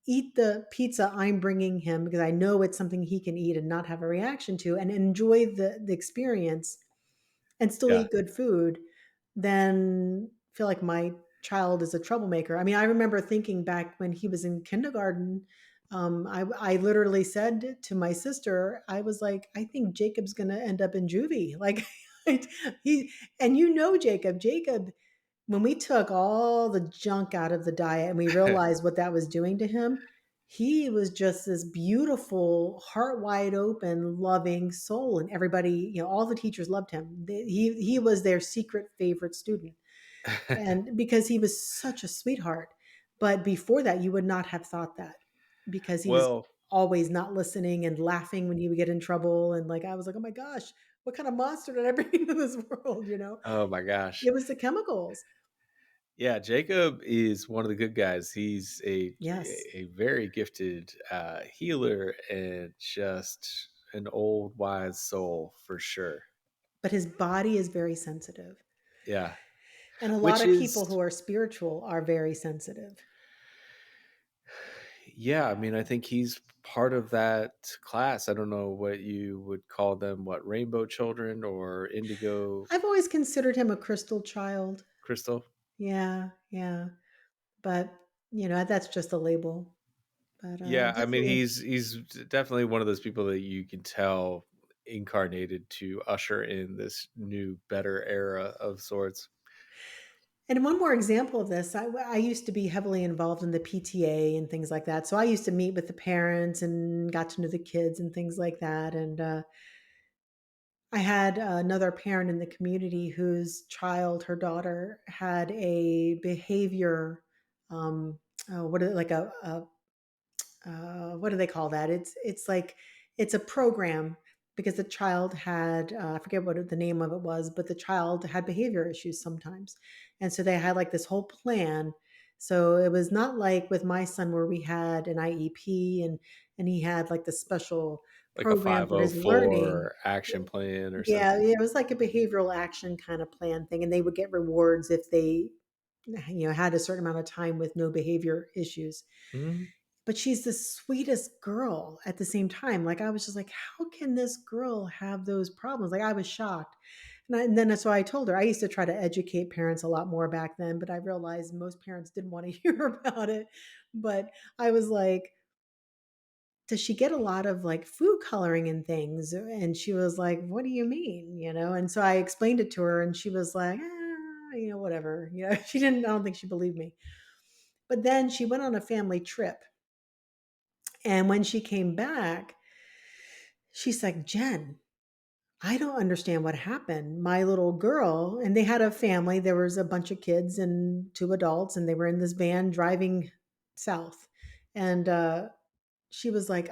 Speaker 1: eat the pizza I'm bringing him because I know it's something he can eat and not have a reaction to and enjoy the experience and still
Speaker 2: yeah.
Speaker 1: eat good food than feel like my child is a troublemaker. I mean, I remember thinking back when he was in kindergarten, I literally said to my sister, I was like, I think Jacob's going to end up in juvie. Like, he, and Jacob, when we took all the junk out of the diet and we realized what that was doing to him, he was just this beautiful, heart wide open, loving soul. And everybody, all the teachers loved him. He was their secret favorite student. And because he was such a sweetheart. But before that, you would not have thought that because he was
Speaker 2: Well,
Speaker 1: always not listening and laughing when he would get in trouble. And like, I was like, oh my gosh, what kind of monster did I bring into this world?
Speaker 2: oh my gosh.
Speaker 1: It was the chemicals.
Speaker 2: Yeah, Jacob is one of the good guys. He's
Speaker 1: Yes.
Speaker 2: a very gifted healer and just an old wise soul for sure.
Speaker 1: But his body is very sensitive.
Speaker 2: Yeah,
Speaker 1: And a lot
Speaker 2: which
Speaker 1: of people
Speaker 2: is
Speaker 1: who are spiritual are very sensitive.
Speaker 2: yeah. I mean, I think he's part of that class. I don't know what you would call them. What rainbow children or indigo
Speaker 1: I've always considered him a crystal child.
Speaker 2: crystal?
Speaker 1: Yeah, yeah. But, that's just a label. But
Speaker 2: Yeah, I mean,
Speaker 1: definitely.
Speaker 2: he's definitely one of those people that you can tell incarnated to usher in this new, better era of sorts.
Speaker 1: And one more example of this, I used to be heavily involved in the PTA and things like that. So I used to meet with the parents and got to know the kids and things like that. And I had another parent in the community whose child, her daughter, had a behavior. What is it, like what do they call that? It's like it's a program because the child had I forget what the name of it was, but the child had behavior issues sometimes, and so they had like this whole plan. So it was not like with my son where we had an IEP and he had like the special
Speaker 2: Like a
Speaker 1: program for his learning.
Speaker 2: 504 action plan or
Speaker 1: Yeah,
Speaker 2: something.
Speaker 1: it was like a behavioral action kind of plan thing, and they would get rewards if they, had a certain amount of time with no behavior issues.
Speaker 2: Mhm.
Speaker 1: But she's the sweetest girl at the same time. Like I was just like, how can this girl have those problems? Like I was shocked. And then that's why I told her I used to try to educate parents a lot more back then, but I realized most parents didn't want to hear about it. But I was like, does she get a lot of like food coloring and things? And she was like, what do you mean? And so I explained it to her and she was like, whatever. She didn't, I don't think she believed me. But then she went on a family trip. And when she came back, she's like, Jen, I don't understand what happened. My little girl, and they had a family, there was a bunch of kids and two adults, and they were in this van driving south. And she was like,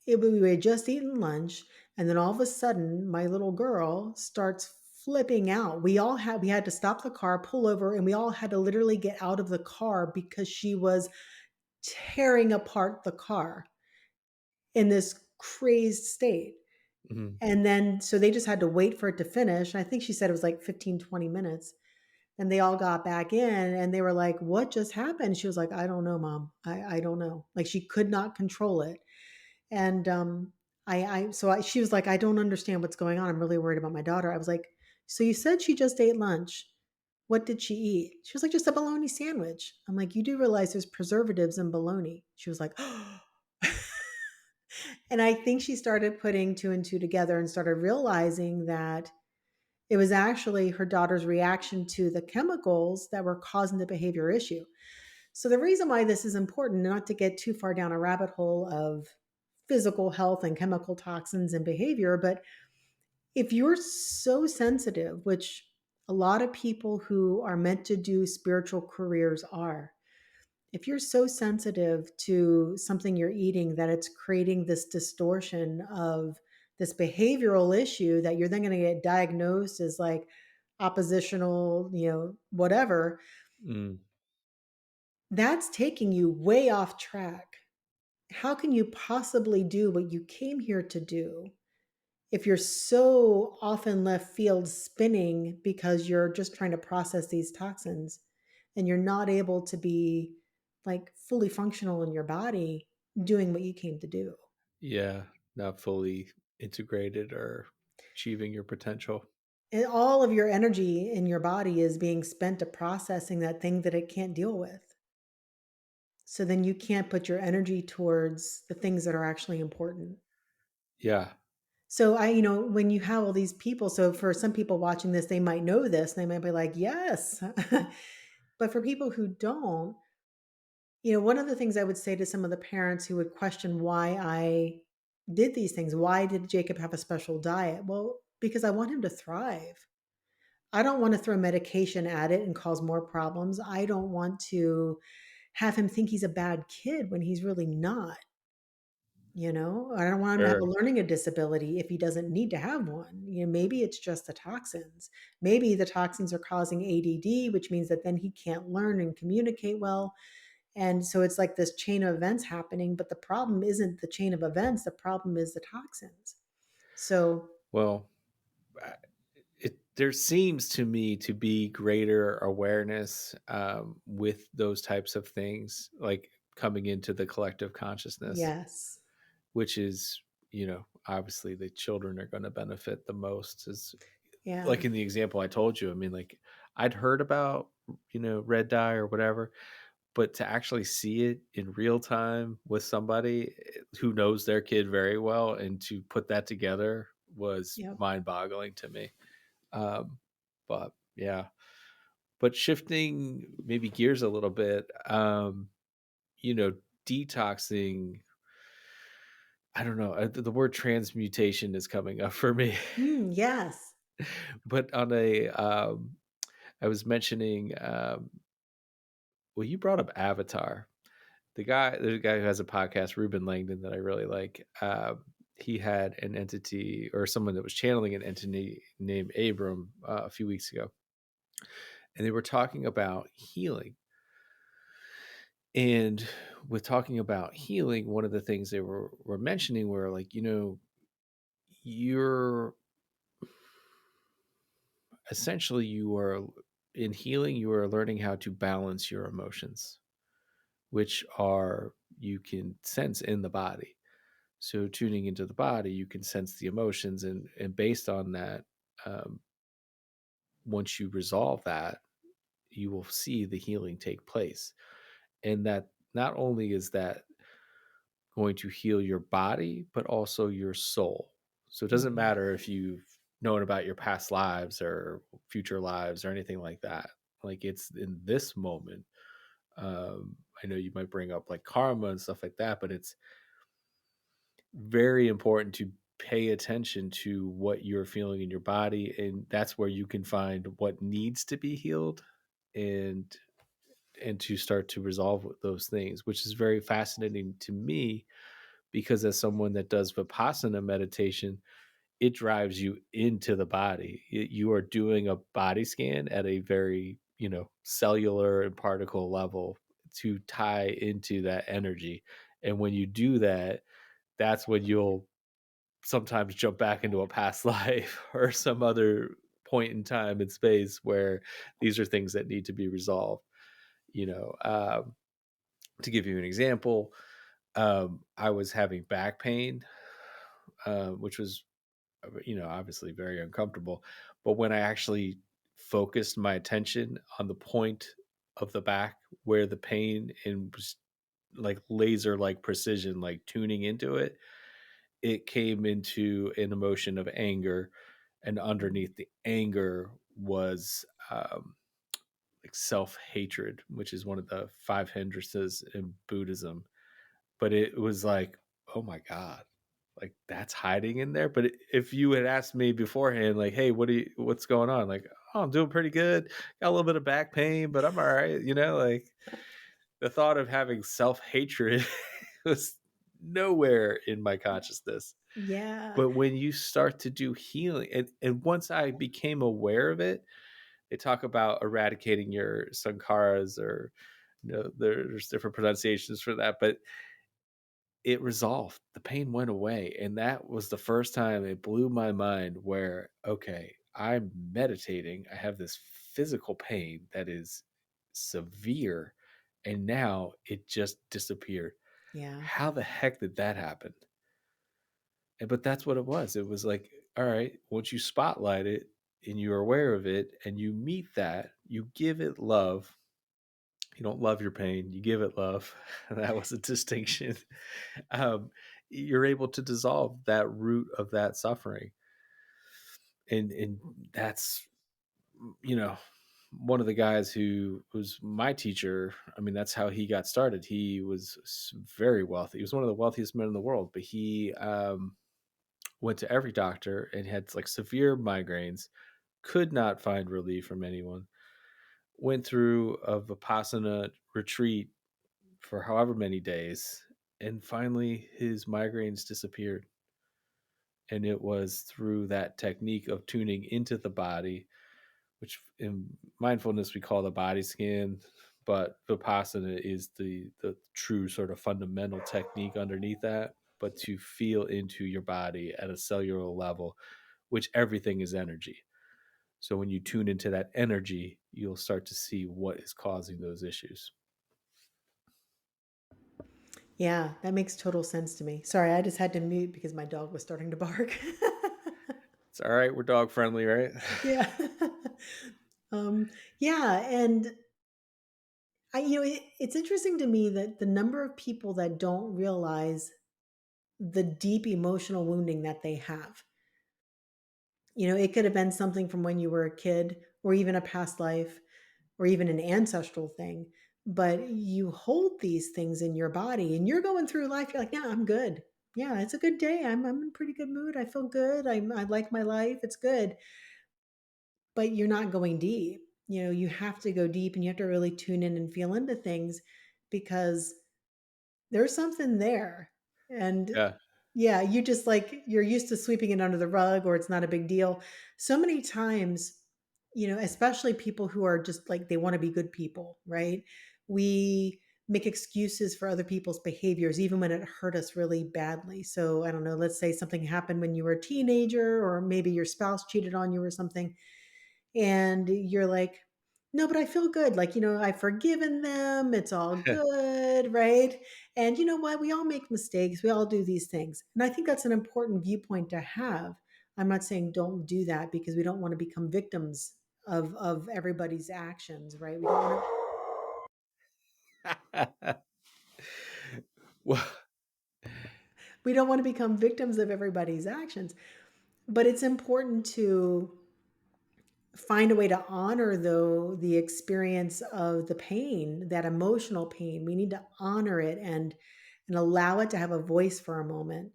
Speaker 1: we had just eaten lunch, and then all of a sudden, my little girl starts flipping out. We had to stop the car, pull over, and we all had to literally get out of the car because she was tearing apart the car in this crazed state.
Speaker 2: Mhm.
Speaker 1: And then so they just had to wait for it to finish. I think she said it was like 15, 20 minutes. And they all got back in and they were like, what just happened? She was like, I don't know, mom. I don't know. Like she could not control it. And she was like, I don't understand what's going on. I'm really worried about my daughter. I was like, so you said she just ate lunch. What did she eat? She was like, just a bologna sandwich. I'm like, you do realize there's preservatives in bologna. She was like, oh. And I think she started putting two and two together and started realizing that it was actually her daughter's reaction to the chemicals that were causing the behavior issue. So, the reason why this is important, not to get too far down a rabbit hole of physical health and chemical toxins and behavior, but if you're so sensitive, which a lot of people who are meant to do spiritual careers are, If you're so sensitive to something you're eating that it's creating this distortion of this behavioral issue that you're then going to get diagnosed as like oppositional, whatever,
Speaker 2: Mm,
Speaker 1: that's taking you way off track. How can you possibly do what you came here to do if you're so often left field spinning because you're just trying to process these toxins and you're not able to be like fully functional in your body doing what you came to do?
Speaker 2: yeah, not fully integrated or achieving your potential.
Speaker 1: And all of your energy in your body is being spent to processing that thing that it can't deal with. So then you can't put your energy towards the things that are actually important.
Speaker 2: Yeah.
Speaker 1: So when you have all these people, so for some people watching this, they might know this, and they might be like, yes. But for people who don't, one of the things I would say to some of the parents who would question why I did these things, why did Jacob have a special diet? Well, because I want him to thrive. I don't want to throw medication at it and cause more problems. I don't want to have him think he's a bad kid when he's really not. I don't want him to have
Speaker 2: Sure.
Speaker 1: a learning disability if he doesn't need to have one. Maybe it's just the toxins. Maybe the toxins are causing ADD, which means that then he can't learn and communicate well. And so it's like this chain of events happening, but the problem isn't the chain of events, the problem is the toxins. So,
Speaker 2: Well, I- there seems to me to be greater awareness with those types of things, like coming into the collective consciousness,
Speaker 1: yes.
Speaker 2: which is, obviously the children are going to benefit the most. Is
Speaker 1: Yeah.
Speaker 2: like in the example I told you. I mean, like I'd heard about, red dye or whatever, but to actually see it in real time with somebody who knows their kid very well and to put that together was
Speaker 1: Yep.
Speaker 2: mind boggling to me. Um, but yeah, but shifting maybe gears a little bit, you know, detoxing. I don't know. The word transmutation is coming up for me,
Speaker 1: Yes.
Speaker 2: but on a, I was mentioning, well, you brought up Avatar. There's a guy who has a podcast, Ruben Langdon, that I really like. He had an entity or someone that was channeling an entity named Abram a few weeks ago, and they were talking about healing. And with talking about healing, one of the things they were mentioning were like, you're essentially you are in healing, you are learning how to balance your emotions, which are you can sense in the body. So tuning into the body, you can sense the emotions, and based on that, um, once you resolve that, you will see the healing take place. And that not only is that going to heal your body, but also your soul. So it doesn't
Speaker 1: Mhm.
Speaker 2: matter if you've known about your past lives or future lives or anything like that. Like it's in this moment. I know you might bring up like karma and stuff like that, but it's very important to pay attention to what you're feeling in your body, and that's where you can find what needs to be healed, and to start to resolve those things, which is very fascinating to me because as someone that does vipassana meditation, it drives you into the body. You are doing a body scan at a very, cellular and particle level to tie into that energy. And when you do that, that's when you'll sometimes jump back into a past life or some other point in time and space where these are things that need to be resolved. You know, to give you an example, I was having back pain, which was, obviously very uncomfortable. But when I actually focused my attention on the point of the back where the pain and was like laser like precision, like tuning into it, it came into an emotion of anger, and underneath the anger was like self hatred, which is one of the five hindrances in Buddhism. But it was like, oh my god, like that's hiding in there. But if you had asked me beforehand, like, hey, what's going on? Like, oh, I'm doing pretty good. Got a little bit of back pain, but I'm all right. Like the thought of having self-hatred was nowhere in my consciousness.
Speaker 1: Yeah.
Speaker 2: But when you start to do healing, and once I became aware of it, they talk about eradicating your sankaras, or there's different pronunciations for that, but it resolved. The pain went away, and that was the first time it blew my mind where, okay, I'm meditating, I have this physical pain that is severe, and now it just disappeared.
Speaker 1: Yeah.
Speaker 2: How the heck did that happen? And but that's what it was. It was like, all right, once you spotlight it and you're aware of it and you meet that, you give it love. You don't love your pain, you give it love. That was a distinction. Um, you're able to dissolve that root of that suffering. And that's, you know, one of the guys who was my teacher. I mean, that's how he got started. He was very wealthy. He was one of the wealthiest men in the world, but he went to every doctor and had like severe migraines, could not find relief from anyone. Went through a Vipassana retreat for however many days, and finally his migraines disappeared. And it was through that technique of tuning into the body, which in mindfulness we call the body scan, but Vipassana is the true sort of fundamental technique underneath that. But to feel into your body at a cellular level, which everything is energy. So when you tune into that energy, you'll start to see what is causing those issues.
Speaker 1: Yeah, that makes total sense to me. Sorry, I just had to mute because my dog was starting to bark.
Speaker 2: It's all right. We're dog friendly, right?
Speaker 1: Yeah. Yeah, and it's interesting to me that the number of people that don't realize the deep emotional wounding that they have. It could have been something from when you were a kid or even a past life or even an ancestral thing, but you hold these things in your body and you're going through life. You're like, yeah, I'm good. Yeah, it's a good day. I'm in pretty good mood. I feel good. I like my life. It's good. But you're not going deep. You have to go deep and you have to really tune in and feel into things because there's something there. And
Speaker 2: Yeah.
Speaker 1: yeah, you just like you're used to sweeping it under the rug or it's not a big deal. So many times, especially people who are just like they want to be good people, right? We make excuses for other people's behaviors even when it hurt us really badly. So, I don't know, let's say something happened when you were a teenager or maybe your spouse cheated on you or something and you're like, no, but I feel good. Like, I've forgiven them. It's all good. Right. And you know what? We all make mistakes. We all do these things. And I think that's an important viewpoint to have. I'm not saying don't do that because we don't want to become victims of everybody's actions, right? We don't want to
Speaker 2: Well,
Speaker 1: we don't want to become victims of everybody's actions. But it's important to find a way to honor though the experience of the pain, that emotional pain. We need to honor it and allow it to have a voice for a moment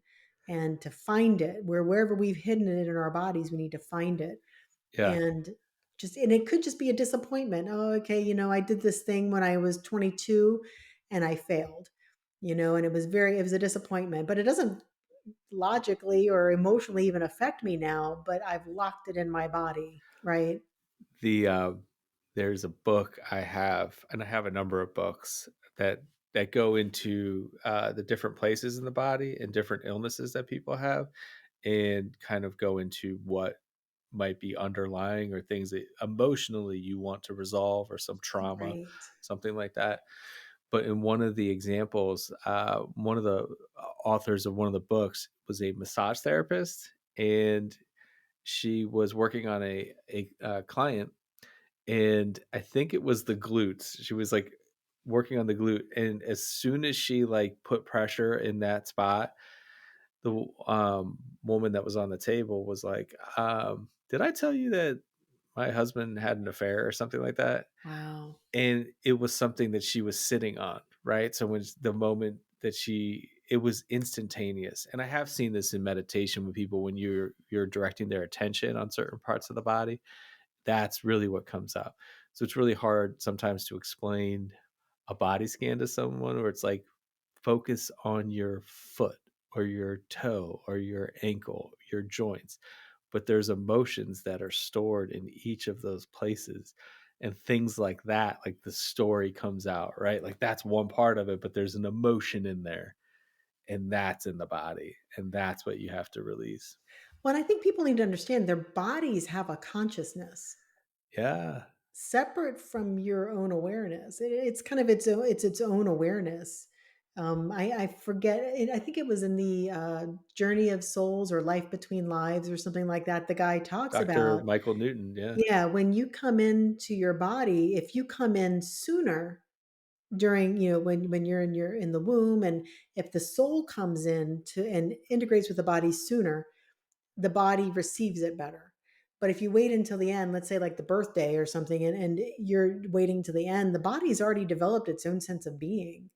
Speaker 1: and to find it wherever we've hidden it in our bodies. We need to find it
Speaker 2: yeah.
Speaker 1: and it could just be a disappointment. Oh, okay, I did this thing when I was 22 and I failed, and it was a disappointment, but it doesn't logically or emotionally even affect me now, but I've locked it in my body, right?
Speaker 2: The there's a book I have, and I have a number of books that go into the different places in the body and different illnesses that people have, and kind of go into what might be underlying or things that emotionally you want to resolve, or some trauma,
Speaker 1: Right.
Speaker 2: something like that. But in one of the examples, one of the authors of one of the books was a massage therapist, and she was working on a client, and I think it was the glutes. She was like working on the glute, and as soon as she like put pressure in that spot, the woman that was on the table was like, "Did I tell you that my husband had an affair or something like that?"
Speaker 1: Wow.
Speaker 2: And it was something that she was sitting on, right? So when the moment that it was instantaneous. And I have seen this in meditation with people when you're directing their attention on certain parts of the body, that's really what comes up. So it's really hard sometimes to explain a body scan to someone where it's like, focus on your foot or your toe or your ankle, your joints. But there's emotions that are stored in each of those places. And things like that, like the story comes out, right? Like that's one part of it, but there's an emotion in there, and that's in the body. And that's what you have to release.
Speaker 1: Well, I think people need to understand their bodies have a consciousness
Speaker 2: Yeah.
Speaker 1: separate from your own awareness. It's kind of its own awareness. I forget. I think it was in the Journey of Souls or Life Between Lives or something like that. The guy talks
Speaker 2: Dr.
Speaker 1: about,
Speaker 2: Michael Newton. Yeah.
Speaker 1: yeah, when you come into your body, if you come in sooner during, when you're in the womb, and if the soul comes in to and integrates with the body sooner, the body receives it better. But if you wait until the end, let's say like the birthday or something, and you're waiting to the end, the body's already developed its own sense of being.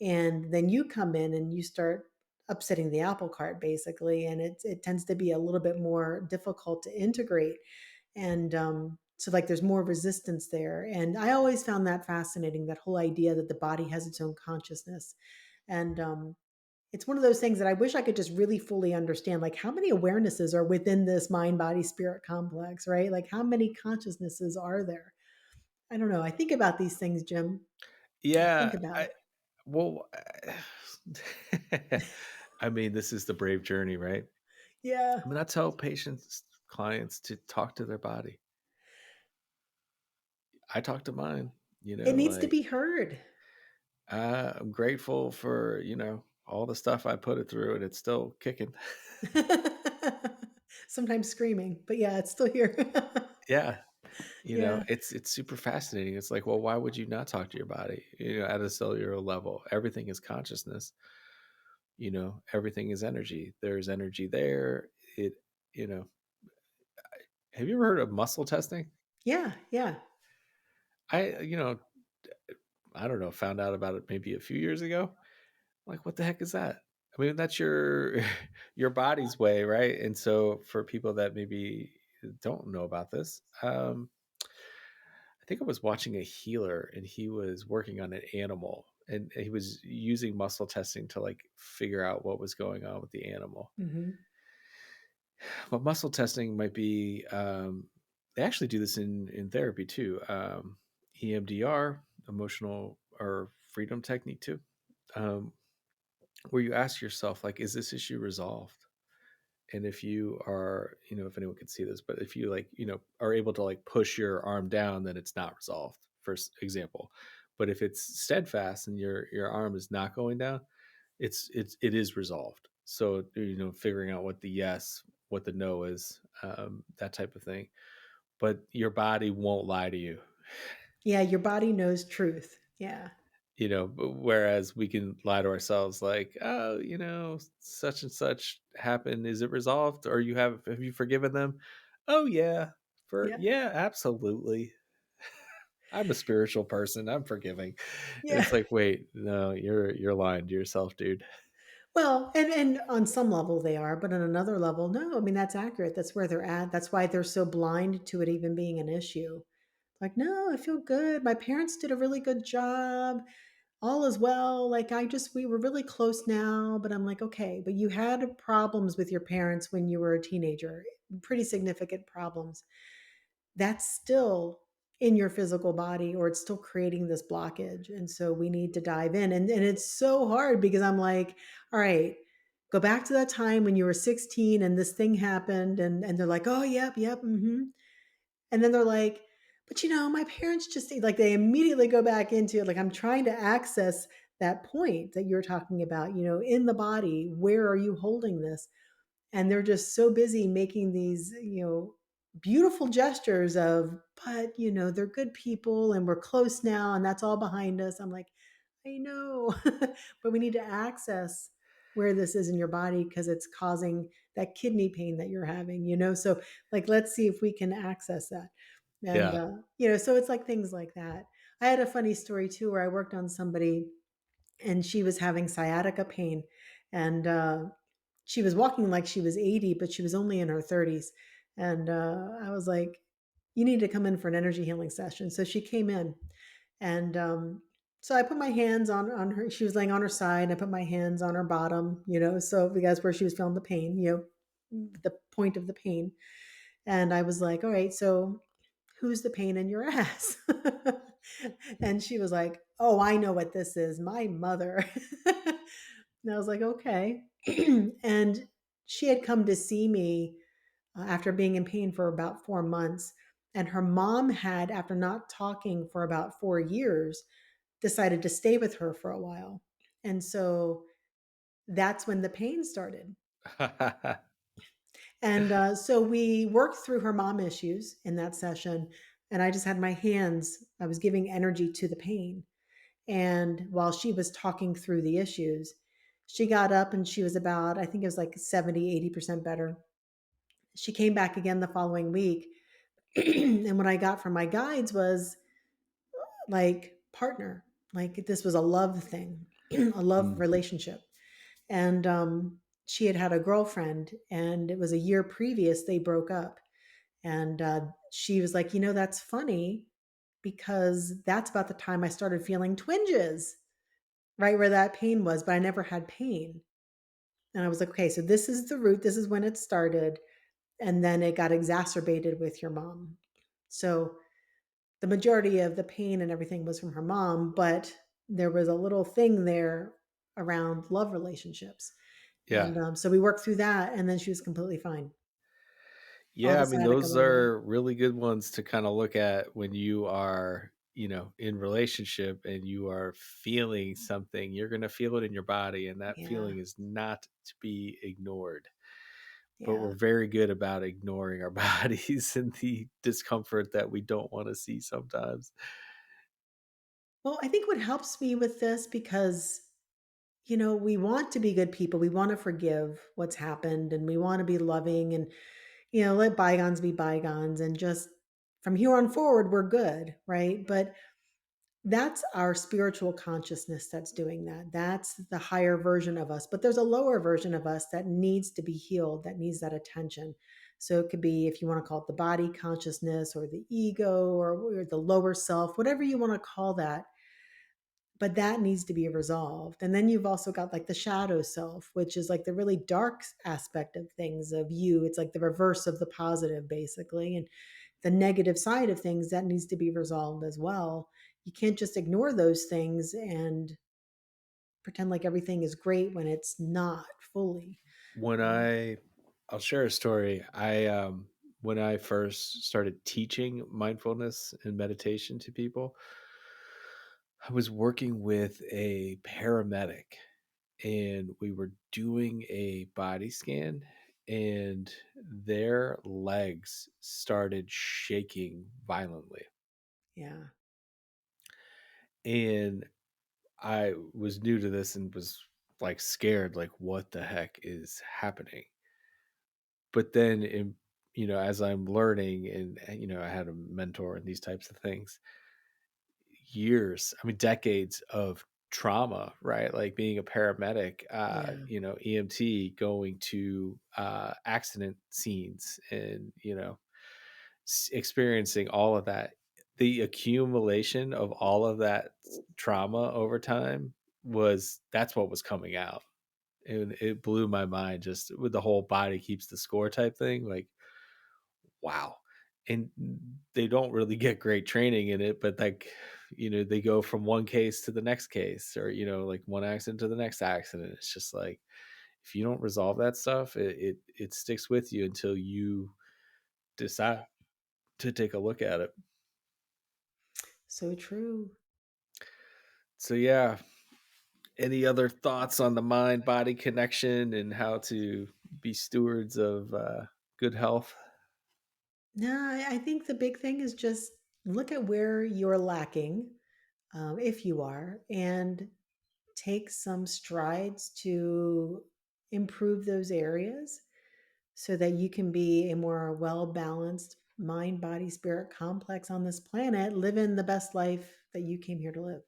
Speaker 1: And then you come in and you start upsetting the apple cart basically. And it tends to be a little bit more difficult to integrate. And so like there's more resistance there. And I always found that fascinating, that whole idea that the body has its own consciousness. And it's one of those things that I wish I could just really fully understand, like how many awarenesses are within this mind body spirit complex, right? Like how many consciousnesses are there? I don't know. I think about these things, Jim. I think
Speaker 2: Yeah.
Speaker 1: about it.
Speaker 2: Well, I mean, this is the brave journey, right?
Speaker 1: Yeah.
Speaker 2: I mean, I tell patients, clients to talk to their body. I talk to mine,
Speaker 1: It needs to
Speaker 2: like,
Speaker 1: be heard.
Speaker 2: I'm grateful for, all the stuff I put it through and it's still kicking.
Speaker 1: Sometimes screaming, but yeah, it's still here.
Speaker 2: Yeah.
Speaker 1: Yeah.
Speaker 2: It's super fascinating. It's like, well, why would you not talk to your body? At a cellular level, everything is consciousness. Everything is energy. There's energy there. It, you know, have you ever heard of muscle testing?
Speaker 1: Yeah. Yeah.
Speaker 2: I, I don't know, found out about it maybe a few years ago. Like, what the heck is that? I mean, that's your your body's way, right? And so for people that maybe don't know about this, I think I was watching a healer and he was working on an animal and he was using muscle testing to like figure out what was going on with the animal.
Speaker 1: Hmm.
Speaker 2: But muscle testing might be they actually do this in therapy too. EMDR, emotional or freedom technique too. Um, where you ask yourself like, is this issue resolved? And if you are, if anyone can see this, but if you like, are able to like push your arm down, then it's not resolved, for example. But if it's steadfast and your arm is not going down, it is resolved. So figuring out what the yes, what the no is, that type of thing. But your body won't lie to you.
Speaker 1: Yeah. Your body knows truth. Yeah.
Speaker 2: Whereas we can lie to ourselves like, oh, such and such happened, is it resolved, or have you forgiven them? Oh yeah,
Speaker 1: Yeah.
Speaker 2: yeah, absolutely, I'm a spiritual person, I'm forgiving. And
Speaker 1: Yeah.
Speaker 2: it's like, wait, no, you're lying to yourself, dude.
Speaker 1: Well, and on some level they are, but on another level, no. I mean, that's accurate. That's where they're at. That's why they're so blind to it even being an issue. Like, no, I feel good. My parents did a really good job. All is well. Like, we were really close now, but I'm like, okay, but you had problems with your parents when you were a teenager, pretty significant problems. That's still in your physical body, or it's still creating this blockage. And so we need to dive in. And it's so hard because I'm like, all right, go back to that time when you were 16 and this thing happened. And they're like, oh, yep, yep. Hmm. And then they're like, but my parents just like, they immediately go back into it. Like, I'm trying to access that point that you're talking about, in the body. Where are you holding this? And they're just so busy making these beautiful gestures of, but they're good people and we're close now and that's all behind us. I'm like, I know. But we need to access where this is in your body because it's causing that kidney pain that you're having, so like let's see if we can access that. And
Speaker 2: Yeah.
Speaker 1: so it's like things like that. I had a funny story too where I worked on somebody and she was having sciatica pain, and she was walking like she was 80, but she was only in her 30s. And I was like, you need to come in for an energy healing session. So she came in, and So I put my hands on her. She was laying on her side. I put my hands on her bottom, so because where she was feeling the pain, the point of the pain. And I was like, all right, so who's the pain in your ass? And she was like, oh, I know what this is. My mother. And I was like, okay. And she had come to see me after being in pain for about 4 months. And her mom had, after not talking for about 4 years, decided to stay with her for a while. And so that's when the pain started. And so we worked through her mom issues in that session. And I just had my hands, I was giving energy to the pain. And while she was talking through the issues, she got up and she was about, I think it was like 70, 80% better. She came back again the following week. And what I got from my guides was like partner, like this was a love thing, a love
Speaker 2: Mm.
Speaker 1: relationship. And she had had a girlfriend, and it was a year previous they broke up. And she was like, that's funny because that's about the time I started feeling twinges, right where that pain was, but I never had pain. And I was like, okay, so this is the root. This is when it started. And then it got exacerbated with your mom. So the majority of the pain and everything was from her mom, but there was a little thing there around love relationships.
Speaker 2: Yeah.
Speaker 1: And so we worked through that, and then she was completely fine. All of
Speaker 2: Yeah,
Speaker 1: a
Speaker 2: I mean,
Speaker 1: sciatica
Speaker 2: those
Speaker 1: went away.
Speaker 2: are really good ones to kinda look at when you are, in relationship and you are feeling something, you're gonna feel it in your body, and that
Speaker 1: Yeah.
Speaker 2: feeling is not to be ignored. But
Speaker 1: Yeah.
Speaker 2: we're very good about ignoring our bodies and the discomfort that we don't wanna see sometimes.
Speaker 1: Well, I think what helps me with this because, we want to be good people. We want to forgive what's happened and we want to be loving and, let bygones be bygones and just from here on forward, we're good. Right. But that's our spiritual consciousness that's doing that. That's the higher version of us. But there's a lower version of us that needs to be healed, that needs that attention. So it could be, if you want to call it the body consciousness or the ego or the lower self, whatever you want to call that. But that needs to be resolved. And then you've also got like the shadow self, which is like the really dark aspect of things of you. It's like the reverse of the positive, basically. And the negative side of things that needs to be resolved as well. You can't just ignore those things and pretend like everything is great when it's not fully.
Speaker 2: When
Speaker 1: Um,
Speaker 2: I'll share a story. When I first started teaching mindfulness and meditation to people, I was working with a paramedic and we were doing a body scan and their legs started shaking violently.
Speaker 1: yeah,
Speaker 2: And I was new to this and was like scared, like, what the heck is happening? But then, as I'm learning and, I had a mentor and these types of things, years, I mean, decades of trauma, right? Like being a paramedic,
Speaker 1: yeah.
Speaker 2: EMT, going to accident scenes and, experiencing all of that. The accumulation of all of that trauma over time that's what was coming out. And it blew my mind just with the whole body keeps the score type thing. Like, wow. And they don't really get great training in it, but like, they go from one case to the next case or, like one accident to the next accident. It's just like, if you don't resolve that stuff, it sticks with you until you decide to take a look at it.
Speaker 1: So true.
Speaker 2: So yeah, any other thoughts on the mind body connection and how to be stewards of good health?
Speaker 1: No, I think the big thing is just look at where you're lacking, if you are, and take some strides to improve those areas so that you can be a more well balanced mind, body, spirit complex on this planet, living the best life that you came here to live.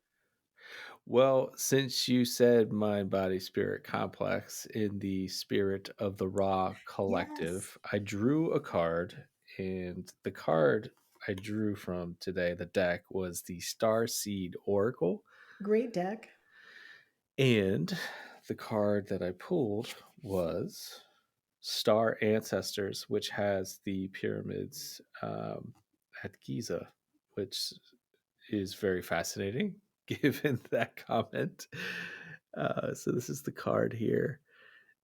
Speaker 2: Well, since you said mind, body, spirit complex in the spirit of the Raw
Speaker 1: Yes.
Speaker 2: Collective, I drew a card, and the card I drew from today, the deck, was the Star Seed Oracle.
Speaker 1: Great deck.
Speaker 2: And the card that I pulled was Star Ancestors, which has the pyramids at Giza, which is very fascinating given that comment. So, this is the card here.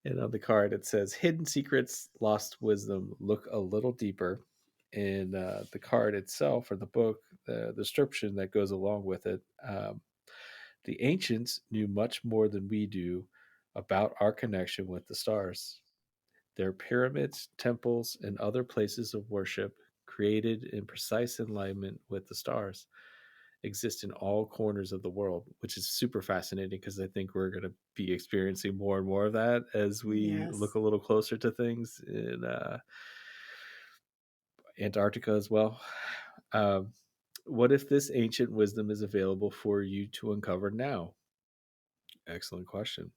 Speaker 2: And on the card, it says Hidden Secrets, Lost Wisdom, Look a Little Deeper. And the card itself, or the book, the description that goes along with it, the ancients knew much more than we do about our connection with the stars. Their pyramids, temples, and other places of worship, created in precise alignment with the stars, exist in all corners of the world, which is super fascinating because I think we're going to be experiencing more and more of that as we look
Speaker 1: Yes.
Speaker 2: a little closer to things in Antarctica as well. Um, what if this ancient wisdom is available for you to uncover now? Excellent question.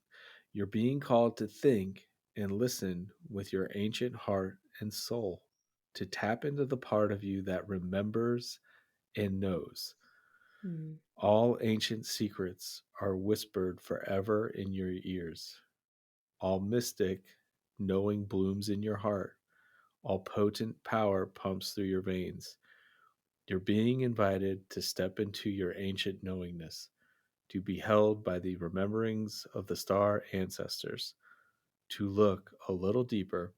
Speaker 2: You're being called to think and listen with your ancient heart and soul, to tap into the part of you that remembers and knows.
Speaker 1: Hmm.
Speaker 2: All ancient secrets are whispered forever in your ears. All mystic knowing blooms in your heart. All potent power pumps through your veins. You're being invited to step into your ancient knowingness, to be held by the rememberings of the star ancestors, to look a little deeper.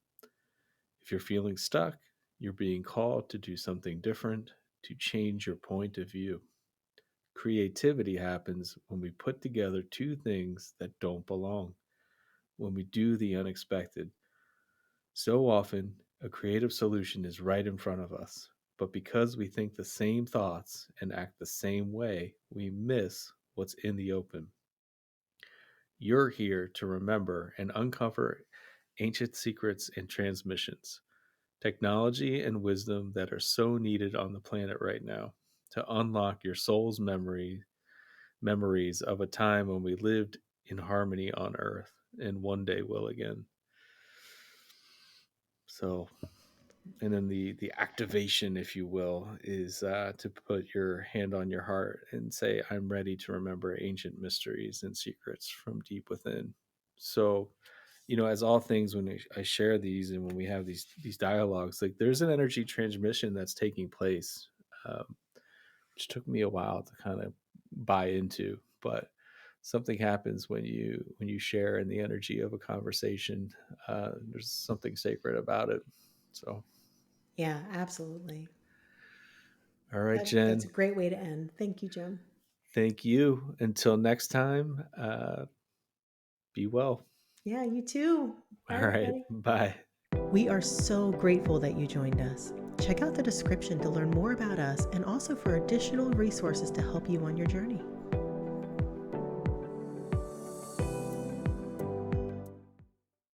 Speaker 2: If you're feeling stuck, you're being called to do something different, to change your point of view. Creativity happens when we put together two things that don't belong, when we do the unexpected. So often, a creative solution is right in front of us, but because we think the same thoughts and act the same way, we miss what's in the open. You're here to remember and uncover ancient secrets and transmissions, technology and wisdom that are so needed on the planet right now, to unlock your soul's memories of a time when we lived in harmony on earth and one day will again. So, and then the activation, if you will, is to put your hand on your heart and say, I'm ready to remember ancient mysteries and secrets from deep within. So, as all things, when I share these and when we have these dialogues, like there's an energy transmission that's taking place, um, which took me a while to kind of buy into, but something happens when you share in the energy of a conversation. There's something sacred about it. So,
Speaker 1: Yeah, absolutely.
Speaker 2: all right,
Speaker 1: That's a
Speaker 2: Jen.
Speaker 1: great way to end. Thank you, Jim.
Speaker 2: Thank you. Until next time, be well.
Speaker 1: Yeah, you too. Bye,
Speaker 2: All right.
Speaker 1: everybody.
Speaker 2: Bye.
Speaker 1: We are so grateful that you joined us. Check out the description to learn more about us and also for additional resources to help you on your journey.